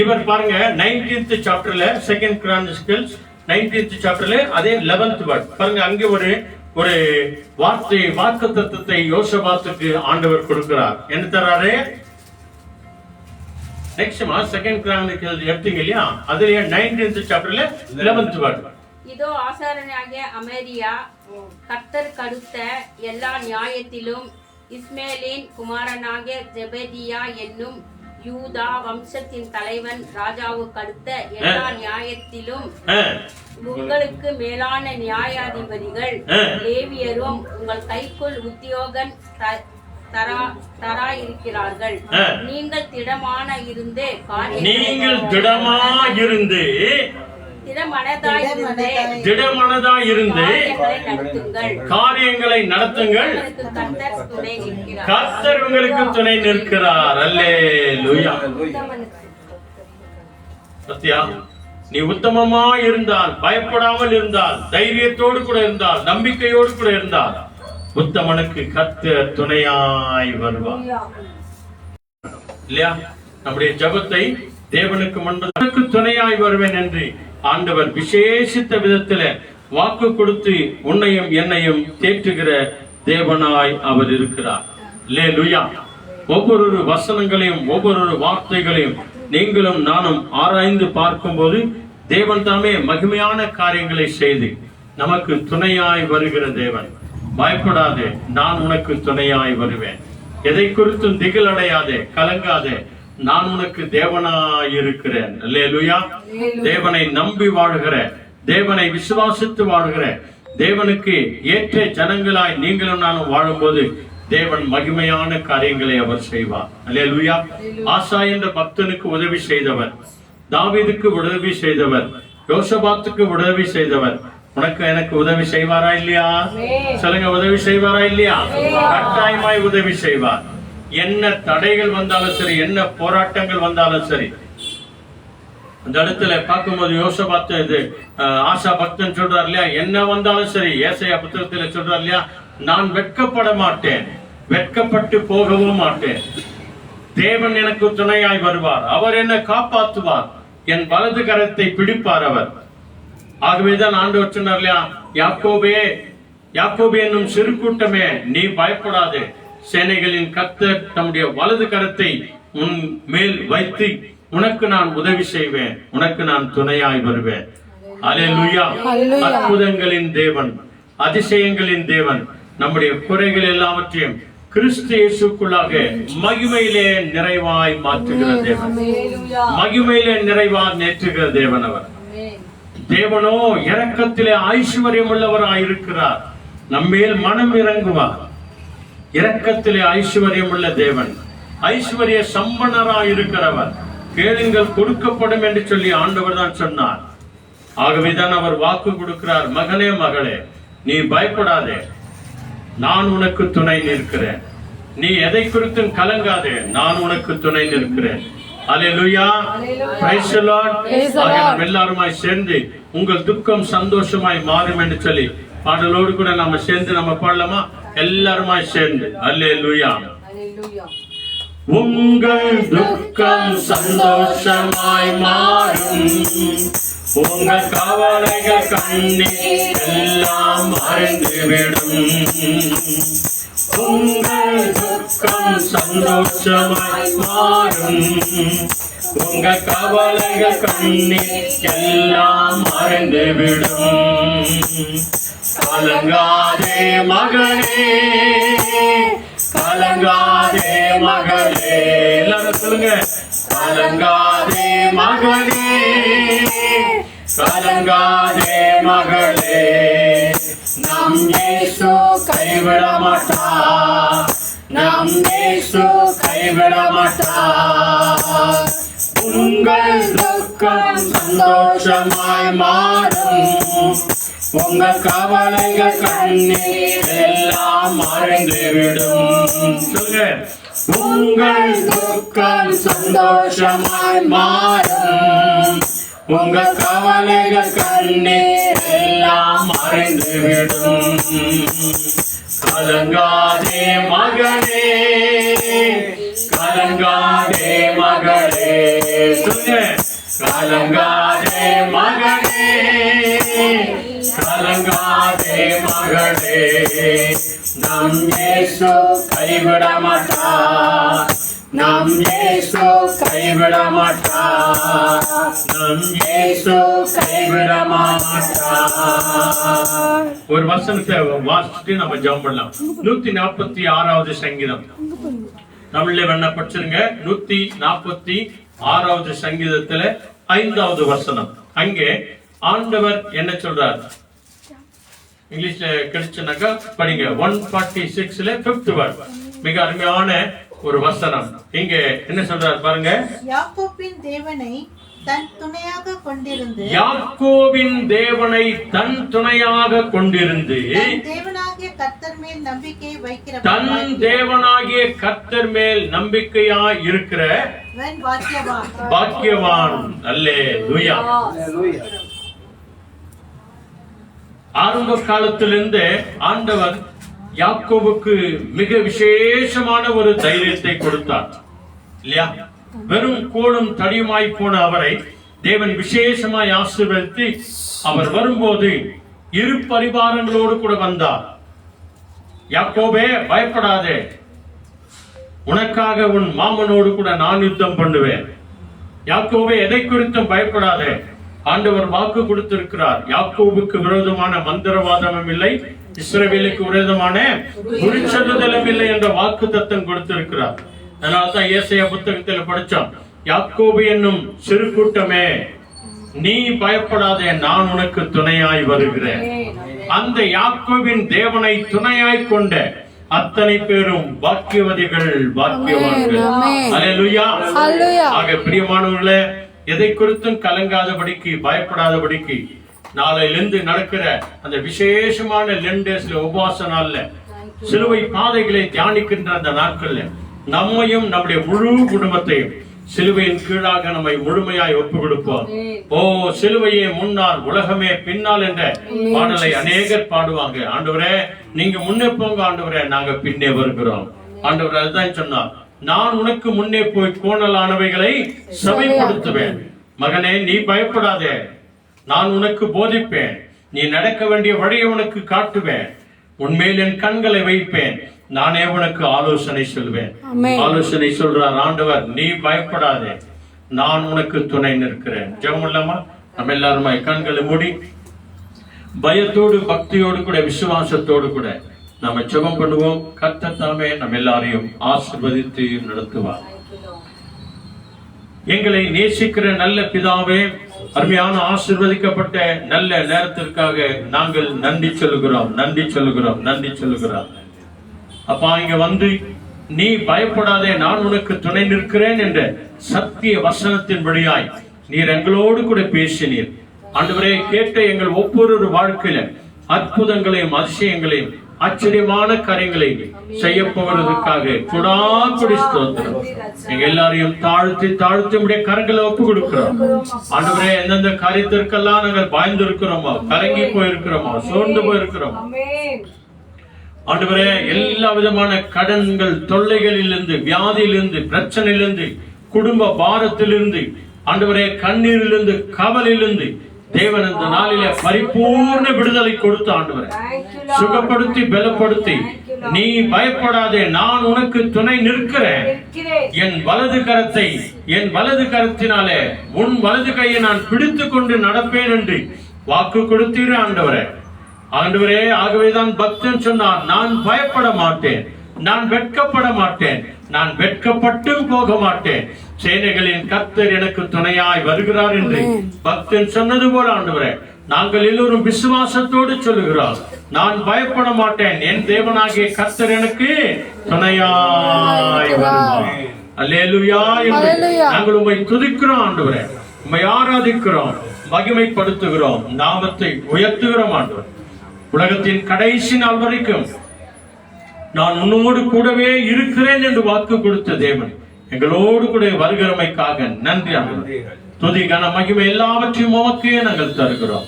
இவர் பாருங்க 19th சாப்டர்ல 2 Chronicles 19th சாப்டர்ல அதே 11th வேர்ட் பாருங்க. அங்கே ஒரு வார்த்தை, வாக்குத்தத்தத்தை யோசபாத்துக்கு ஆண்டவர் கொடுக்கிறார். என்ன தராரு? நெக்ஸ்ட் 2 Chronicles எடுத்தீங்க இல்லையா, அதுல 19th சாப்டர்ல 11th வேர்ட். இதோ ஆசாரியனாகிய அமரியா கர்த்தர் கடுத்த எல்லா நியாயத்திலும் இஸ்மேலின் குமாரனாகிய ஜெபதியா என்னும் யூதா வம்சத்தின் தலைவன் ராஜாவுக்கு அடுத்த எல்லா நியாயத்திலும் உங்களுக்கு மேலான நியாயாதிபதிகள் லேவியரும் உங்கள் கைக்குள் உத்தியோகன் தராயிருக்கிறார்கள். நீங்கள் திடமாயிருந்து காரியங்களை நடத்துங்கள். கர்த்தர் உங்களுக்கு துணை நிற்கிறார். அல்லேலூயா. சத்யா, நீ உத்தமமா இருந்தால், பயப்படாமல் இருந்தால், தைரியத்தோடு கூட இருந்தால், நம்பிக்கையோடு கூட இருந்தால், உத்தமனுக்கு கர்த்தர் துணையாய் வருவார். இல்லையா? நம்முடைய ஜெபத்தை தேவனுக்கு முன்பு துணையாய் வருவேன் என்று ஆண்டவர் விசேஷித்த விதத்தில வாக்கு கொடுத்து உன்னையும் என்னையும் தேற்றுகிற தேவனாய் அவர் இருக்கிறார். அல்லேலூயா. ஒவ்வொரு வசனங்களையும் ஒவ்வொரு வார்த்தைகளையும் நீங்களும் நானும் ஆராய்ந்து பார்க்கும்போது தேவன் தாமே மகிமையான காரியங்களை செய்து நமக்கு துணையாய் வருகிற தேவன். பயப்படாதே, நான் உனக்கு துணையாய் வருவேன் எதை குறித்தும் திகில் அடையாதே, கலங்காதே, நான் உனக்கு தேவனாயிருக்கிறேன். அல்லேலூயா. தேவனை நம்பி வாழ்கிற, தேவனை விசுவாசித்து வாழ்கிற, தேவனுக்கு ஏற்ற ஜனங்களாய் நீங்களும் நானும் வாழும்போது தேவன் மகிமையான காரியங்களை அவர் செய்வார். அல்லேலூயா. ஆசா என்ற பக்தனுக்கு உதவி செய்தவர், தாவீதுக்கு உதவி செய்தவர், யோசபாத்துக்கு உதவி செய்தவர் உனக்கு எனக்கு உதவி செய்வாரா இல்லையா? சொல்லுங்க, உதவி செய்வாரா இல்லையா? கட்டாயமாய் உதவி செய்வார். என்ன தடைகள் வந்தாலும் சரி, என்ன போராட்டங்கள் வந்தாலும் சரி. அந்த இடத்துல பார்க்கும்போது யோசபாத்து இது ஆசா பக்தன் சொல்றார் இல்லையா, என்ன வந்தாலும் சரி, ஏசாயா புத்தகத்துல சொல்றார் இல்லையா, நான் வெட்கப்பட மாட்டேன், வெட்கப்பட்டு போகவும் மாட்டேன். தேவன் எனக்கு துணையாய் வருவார், அவர் என்னை காப்பாற்றுவார், என் வலது கரத்தை பிடிப்பார் அவர். ஆகவேதான் ஆண்டவர் சொன்னார் இல்லையா, யாக்கோபே, யாக்கோபே என்னும் சிறு கூட்டமே, நீ பயப்படாதே, சேனைகளின் கர்த்தர் தம்முடைய வலது கரத்தை உன் மேல் வைத்து உனக்கு நான் உதவி செய்வேன், உனக்கு நான் துணையாய் வருவேன். அல்லேலூயா. அற்புதங்களின் தேவன், அதிசயங்களின் தேவன், நம்முடைய குறைகள் எல்லாவற்றையும் கிறிஸ்து இயேசுக்குள்ளாக மகிமையிலே நிறைவாய் மாற்றுகிற தேவன், மகிமையிலே நிறைவாய் நேற்றுகிற தேவன் அவர். தேவனோ இரக்கத்திலே ஐஸ்வர்யம் உள்ளவராய் இருக்கிறார், நம்மேல் மனம் இறங்குவார். இரக்கத்திலே ஐஸ்வர்யம் உள்ள தேவன், ஐஸ்வர்ய சம்பனராய் இருக்கிறவர். கேளுங்கள் கொடுக்கப்படும் என்று சொல்லி ஆண்டவர் தான் சொன்னார். ஆகவேதான் அவர் வாக்கு கொடுக்கிறார், மகனே மகளே நீ பயப்படாதே, நான் உனக்கு துணை நிற்கிறேன், நீ எதை குறித்தும் கலங்காதே, நான் உனக்கு துணை நிற்கிறேன். அல்லேலூயா. Price the Lord. எல்லாருமாய் சேர்ந்து உங்கள் துக்கம் சந்தோஷமாய் மாறும் என்று சொல்லி பாடலோடு கூட நாம சேர்ந்து நம்ம பாடலாமா? எல்லாருமாய் சேர்ந்து அல்லேலூயா. உங்கள் துக்கம் சந்தோஷமாய் மாறும், உங்கள் கவலைகள் கண்ணீர் எல்லாம் மறைந்துவிடும். உங்கள் துக்கம் சந்தோஷமாய் மாறும், உங்கள் கவலைகள் கண்ணீர் எல்லாம் மறைந்துவிடும். கலங்காதே மகனே, கலங்காதே மகளே, எல்லாரும் சொல்லுங்க, கலங்காதே மகனே, கலங்காதே மகளே, நம் இயேசு கைவிட மாட்டார், நம் இயேசு கைவிட மாட்டார். உங்கள் துக்கம் சந்தோஷமாய் மாறும், உங்கள் கவலைகள் கண்ணீர் எல்லாம் மறைந்துவிடும். சொல்லுங்க, உங்கள் துக்கம் சந்தோஷமாய் மாறும், உங்கள் கவலைகள் கண்ணீர் எல்லாம் மறைந்துவிடும். கலங்காதே மகனே, கலங்காதே மகளே, சொல்லுங்க, கலங்காதே மகனே, கலங்காதே மகளே, நம் இயேசு கைவிட மாட்டார், நம் இயேசு கைவிட மாட்டார், நம் இயேசு கைவிட மாட்டார். ஒரு வசனத்தை வாசிச்சுட்டு நம்ம ஜெபம் பண்ணலாம். 146வது சங்கீதம் தமிழ்ல வேணா படிச்சிருங்க. 146வது சங்கீதத்துல 5வது வசனம். அங்கே ஆண்டவர் என்ன சொல்றார்? இங்கிலீஷ்ல கிடைச்சுனாக்கா படிங்க. 146ல 5th வேர்ட். மிக அருமையான ஒரு வசனம். இங்க என்ன சொல்றார் பாருங்க. யாக்கோபின் தேவனை தன் துணையாக கொண்டிருந்து, யாக்கோபின் தேவனை தன் துணையாக கொண்டிருந்து, தன் தேவனாகிய கர்த்தர் மேல் நம்பிக்கை வைக்கிற, தன் தேவனாகிய கர்த்தர் மேல் நம்பிக்கையாய் இருக்கிற பாக்கியவான், பாக்கியவான். அல்லேலூயா. ஆரம்ப காலத்திலிருந்து ஆண்டவர் யாக்கோபுக்கு மிக விசேஷமான ஒரு தைரியத்தை கொடுத்தார் இல்லையா? வெறும் கோலும் தடியுமாய் போன அவரை தேவன் விசேஷமாய் ஆசீர்வதித்து அவர் வரும்போது இரு பரிவாரங்களோடு கூட வந்தார். யாக்கோபே பயப்படாதே, உனக்காக உன் மாமனோடு கூட நான் யுத்தம் பண்ணுவேன். யாக்கோபே எதை குறித்தும் பயப்படாதே, ஆண்டவர் வாக்கு கொடுத்திருக்கிறார். யாக்கோபுக்கு விரோதமான மந்திரவாதமும் இல்லை, இஸ்ரவேலுக்கு விரோதமான குறிச்சொல்லுதலும் இல்லை என்ற வாக்கு தத்தம் கொடுத்திருக்கிறார். அதனால்தான் ஏசாயா புத்தகத்தில் படிச்சோம், யாக்கோபு என்னும் சிறு கூட்டமே நீ பயப்படாதே, நான் உனக்கு துணையாய் வருகிறேன். அந்த யாக்கோபின் தேவனை துணையாய் கொண்ட அத்தனை பேரும் பாக்கியவதிகள், பாக்கியவான்கள். அல்லேலூயா. ஆக பிரியமானவர்களே, எதை குறித்தும் கலங்காதபடிக்கு, பயப்படாதபடிக்கு, நாளையிலிருந்து நடக்கிற அந்த விசேஷமான லெண்டேஸ்ல உபவாச நாள்ல சிலுவை பாதைகளை தியானிக்கின்ற அந்த நாட்கள்ல நம்மையும் நம்முடைய முழு குடும்பத்தையும் சிலுவையின் கீழாக நம்மை முழுமையாய் ஒப்பு கொடுப்போம். ஓ சிலுவையே முன்னால் உலகமே பின்னால் என்ற பாடலை அநேகர் பாடுவாங்க. ஆண்டவரே நீங்க முன்னே போங்க, ஆண்டவரே நாங்க பின்னே வருகிறோம். ஆண்டவர் அதுதான் சொன்னார், நான் உனக்கு முன்னே போய் கோணலானவைகளை சபைப்படுத்துவேன். மகனே நீ பயப்படாதே, நான் உனக்கு போதிப்பேன். நீ நடக்க வேண்டிய வழியை உனக்கு காட்டுவேன். உன்மேல் என் கண்களை வைப்பேன். நானே உனக்கு ஆலோசனை சொல்வேன். ஆலோசனை சொல்றார் ஆண்டவர், நீ பயப்படாதே, நான் உனக்கு துணை நிற்கிறேன். ஜெபம் இல்லாமா நம்ம எல்லாருமா கண்களை மூடி பயத்தோடு பக்தியோடு கூட விசுவாசத்தோடு கூட நம்ம ஜெபம் பண்ணுவோம். கர்த்தர் தாமே நம்ம எல்லாரையும் ஆசீர்வதித்து நடத்துவார். எங்களை நேசிக்கிற நல்ல பிதாவே, அருமையான ஆசீர்வதிக்கப்பட்ட நல்ல நேரத்திற்காக நாங்கள் நன்றி சொல்லுகிறோம், நன்றி சொல்லுகிறோம், நன்றி சொல்லுகிறோம். அப்பா இங்க வந்து நீ பயப்படாதே, நான் உனக்கு துணை நிற்கிறேன் என்ற சத்திய வசனத்தின் வழியாய் நீர் எங்களோடு கூட பேசினீர். ஆண்டவரே, கேட்ட எங்கள் ஒவ்வொரு வாழ்க்கையில அற்புதங்களையும் அதிசயங்களையும் ஆச்சரியமான காரியங்களை செய்ய போவதற்காக கொடாக்குடி ஸ்தோத்திரம். எங்க எல்லாரையும் தாழ்த்தி தாழ்த்தி உடைய கரங்களை ஒப்பு கொடுக்கிறோம். ஆண்டவரே, எந்தெந்த காரியத்திற்கெல்லாம் நாங்கள் பயந்து இருக்கிறோமோ, கலங்கி போயிருக்கிறோமோ, சோர்ந்து போயிருக்கிறோமோ, ஆண்டவரே எல்லா விதமான கடன்கள், தொல்லைகளிலிருந்து, வியாதியிலிருந்து, பிரச்சனையிலிருந்து, குடும்ப பாரத்திலிருந்து, ஆண்டவரே கண்ணீரிலிருந்து, கவலையிலிருந்து தேவன் இந்த நாளிலே பரிபூர்ண விடுதலை கொடுத்து ஆண்டவரே சுகப்படுத்தி பலப்படுத்தி, நீ பயப்படாதே, நான் உனக்கு துணை நிற்கிறேன். என் வலது கரத்தை, என் வலது கரத்தினாலே உன் வலது கையை நான் பிடித்துக் கொண்டு நடப்பேன் என்று வாக்கு கொடுத்தீரே ஆண்டவரே. ஆண்டவரே, ஆகவேதான் பக்தன் சொன்னார், நான் பயப்பட மாட்டேன், நான் வெட்கப்பட மாட்டேன், நான் வெட்கப்பட்டும் போக மாட்டேன், சேனைகளின் கர்த்தர் எனக்கு துணையாய் வருகிறார் என்று பக்தன் சொன்னது போல ஆண்டவரே நாங்கள் எல்லோரும் விசுவாசத்தோடு சொல்லுகிறோம், நான் பயப்பட மாட்டேன், என் தேவனாகிய கர்த்தர் எனக்கு துணையாய் வருவார். அல்லேலூயா என்று நாங்கள் உம்மை துதிக்கிறோம் ஆண்டவரே, உம்மை ஆராதிக்கிறோம், மகிமைப்படுத்துகிறோம், நாமத்தை உயர்த்துகிறோம் ஆண்டவர். உலகத்தின் கடைசி நாள் வரைக்கும் நான் உன்னோடு கூடவே இருக்கிறேன் என்று வாக்கு கொடுத்த தேவன் எங்களோடு கூட வருகிறமைக்காக நன்றி ஆண்டவரே. துதி கன மகிமை எல்லாவற்றையும் உமக்கே நாங்கள் தருகிறோம்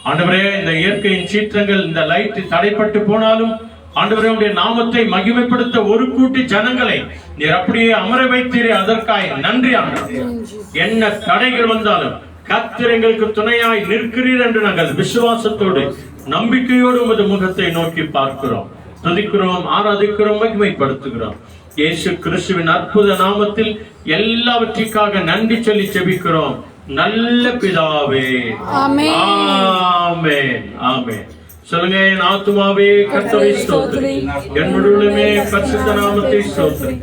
ஆண்டவரே. இந்த இயற்கையின் சீற்றங்கள், இந்த லைட் தடைப்பட்டு போனாலும் ஆண்டவரே உடைய நாமத்தை மகிமைப்படுத்த ஒரு கூட்டி ஜனங்களை நீர் அப்படியே அமர வைத்தீரே, அதற்காய் நன்றி ஆண்டவரே. என்ன தடைகள் வந்தாலும் கர்த்தர் எங்களுக்கு துணையாய் நிற்கிறீர் என்று நாங்கள் விசுவாசத்தோடு நம்பிக்கையோடு உமது முகத்தை நோக்கி பார்க்கிறோம், துதிக்கிறோம், ஆராதிக்கிறோம், மகிமைப்படுத்துகிறோம். இயேசு கிறிஸ்துவின் அற்புத நாமத்தில் எல்லாவற்றிற்காக நன்றி சொல்லி ஜெபிக்கிறோம் நல்ல பிதாவே. ஆமென், ஆமென். சொல்லுங்க, என் ஆத்துமாவே கர்த்தரை ஸ்தோத்திரி, என் முழுவதுமே பரிசுத்த நாமத்தை ஸ்தோத்திரி.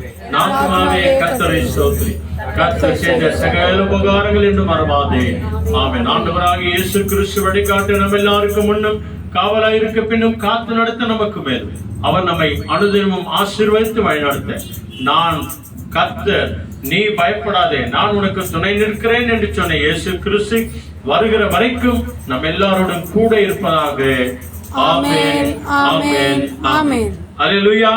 ஆத்துமாவே கர்த்தரை ஸ்தோத்திரி, கர்த்தர் செய்த சகல உபகாரங்கள் என்று மறவாதே. ஆமென். ஆண்டவராகிய இயேசு கிறிஸ்து வழிகாட்டு நம்ம எல்லாருக்கும் முன்னும் காவலாயிருக்க பின்னும் காத்து நடத்த நமக்கு மேல் அவர் நம்மை அனுதினமும் ஆசீர்வதித்து வழிநடத்த, நான் கர்த்தர், நீ பயப்படாதே, நான் உனக்கு துணை நிற்கிறேன் என்று சொன்ன இயேசு கிறிஸ்து வருகிற வரைக்கும் நம்ம எல்லாரோடும் கூட இருப்பதாக. ஆமென், ஆமென், ஆமென். அல்லேலூயா,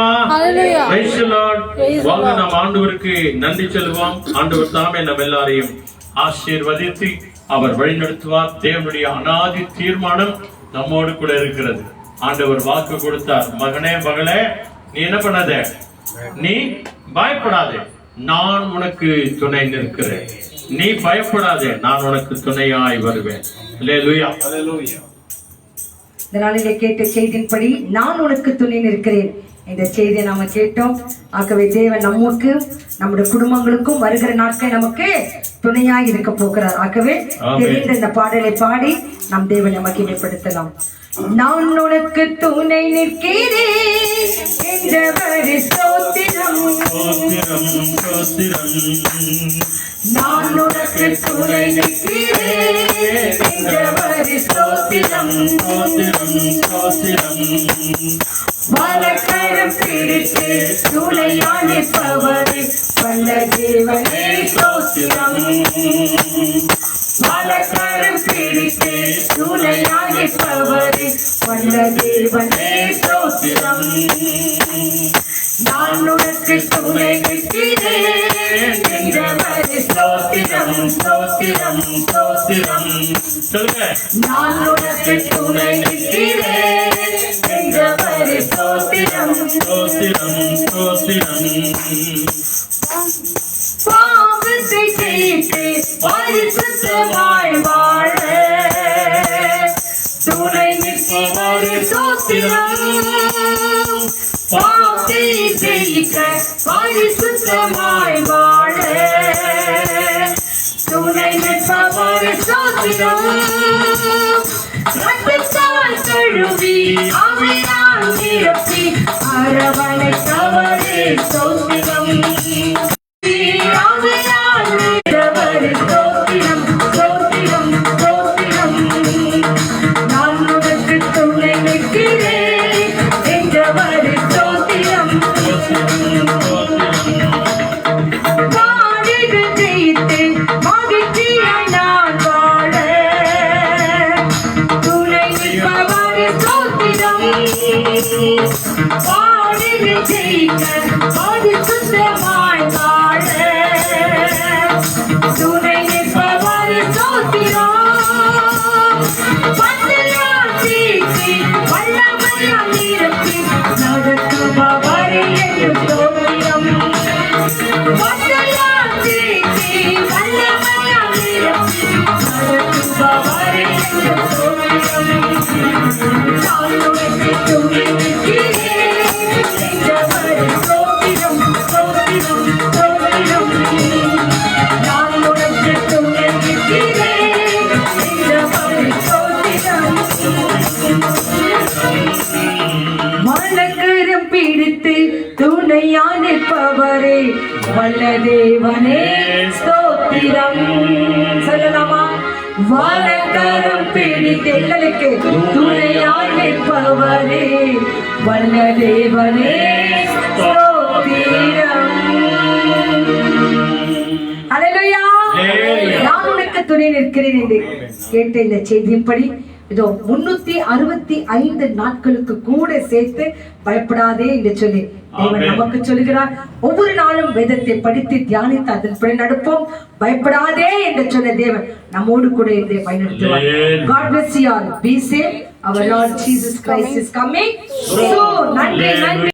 பிரைஸ் தி லார்ட். வாங்க நாம் ஆண்டவருக்கு நன்றி சொல்லுவோம். ஆண்டவர் தாமே நம்ம எல்லாரையும் ஆசீர்வதித்து அவர் வழிநடத்துவார். தேவனுடைய அநாதி தீர்மானம் நம்மோடு கூட இருக்கிறது. ஆண்டவர் வாக்கு கொடுத்தார், மகனே மகளே, நீ என்ன பண்ணாத, நீ பயப்படாதே, நான் உனக்கு துணை நிற்கிறேன், நீ பயப்படாதே, நான் உனக்கு துணையாய் வருவேன். அல்லேலூயா, அல்லேலூயா. இந்த நாளிலே கேட்ட செய்தியின்படி நான் உனக்கு துணை நிற்கிறேன், இந்த செய்தியை நாம கேட்டோம். ஆகவே தேவன் நமக்கு நம்முடைய குடும்பங்களுக்கும் வருகிற நாட்கள் நமக்கு துணையாக இருக்க போகிறார். ஆகவே தெரிந்த இந்த பாடலை பாடி நம் தேவனை மகிமைப்படுத்தலாம். நான் உனக்கு துணை நிற்கிறேன் என்றவர் ஸ்தோத்திரம், நான் உனக்கு துணை நிற்கிறேன் என்றவர் ஸ்தோத்திரம், வலக்கரம் பிடித்து துணையானிப்பவரே வல்ல தேவனே ஸ்தோத்திரம், வலக்கரம் பிடித்து துணையானிப்பவரே வல்ல தேவனே ஸ்தோத்திரம், நான் உனக்கு துணை நிற்கிறேன் என்றவர் ஸ்தோத்திரம், ஸ்தோத்திரம், ஸ்தோத்திரம், நான் உனக்கு துணை நிற்கிறேன் என்றவர் ஸ்தோத்திரம், ஸ்தோத்திரம், ஸ்தோத்திரம், பாவத்தை தீர்த்து பரிசுத்தமாய் வாழ துணை நிற்பவர் ஸ்தோத்திரம், பாவத்தை ஜெயிக்க பரிசுத்தமாய் வாழ துணை நிற்பவர் ஸ்தோத்திரம், ரத்தத்தால் கழுவி ஆவியால் நிரப்பி அரவணைத்தவரே ஸ்தோத்திரம், ஆவியால் நிரப்பவர் ஸ்தோத்திரம், ஸ்தோத்திரம், ஸ்தோத்திரம், நான் உனக்கு துணை நிற்கிறேன் என்றவர் ஸ்தோத்திரம், பாடுகள் ஜெயித்து மகிழ்ச்சியாய் நான் வாழ துணை நிற்பவர் ஸ்தோத்திரம், பாடுகள் ஜெயிக்க பரிசுத்தமாய் வாழ துணை நிற்பவர் ஸ்தோத்திரம், பந்தயால் தீர்த்தி வல்லமையால் நிரப்பி நடத்துபவரே என்று ஸ்தோத்திரம், பந்தயால் தீர்த்தி வல்லமையால் நிரப்பி நடத்துபவரே என்று ஸ்தோத்திரம், நான் உனக்கு துணை நிற்கிறேன் என்றவர் ஸ்தோத்திரம், ஸ்தோத்திரம், ஸ்தோத்திரம், நான் உனக்கு துணை நிற்கிறேன் என்றவர் ஸ்தோத்திரம், வலக்கரம் பிடித்து துணையா நிற்பவரே வல்ல தேவனே ஸ்தோத்திரம், சொல்லலாமா? வலக்கரம் பிடித்து எங்களுக்கு துணையா நிற்பவரே வல்ல தேவனே ஸ்தோத்திரம். ஹல்லேலூயா. நான் உனக்கு துணை நிற்கிறேன் என்று கேட்ட இந்த செய்தியின்படி இதோ 365 நாட்களுக்கு கூட சேர்த்து பயப்படாதே என்று சொல்லி தேவன் நமக்கு சொல்கிறார். ஒவ்வொரு நாளும் வேதத்தை படித்து தியானித்து அதன்படி நடப்போம். பயப்படாதே என்று சொன்ன தேவன் நம்மோடு கூட இதை பயன்படுத்துவார். God bless you all. Be safe. Our Lord Jesus Christ is coming. So நன்றி, நன்றி.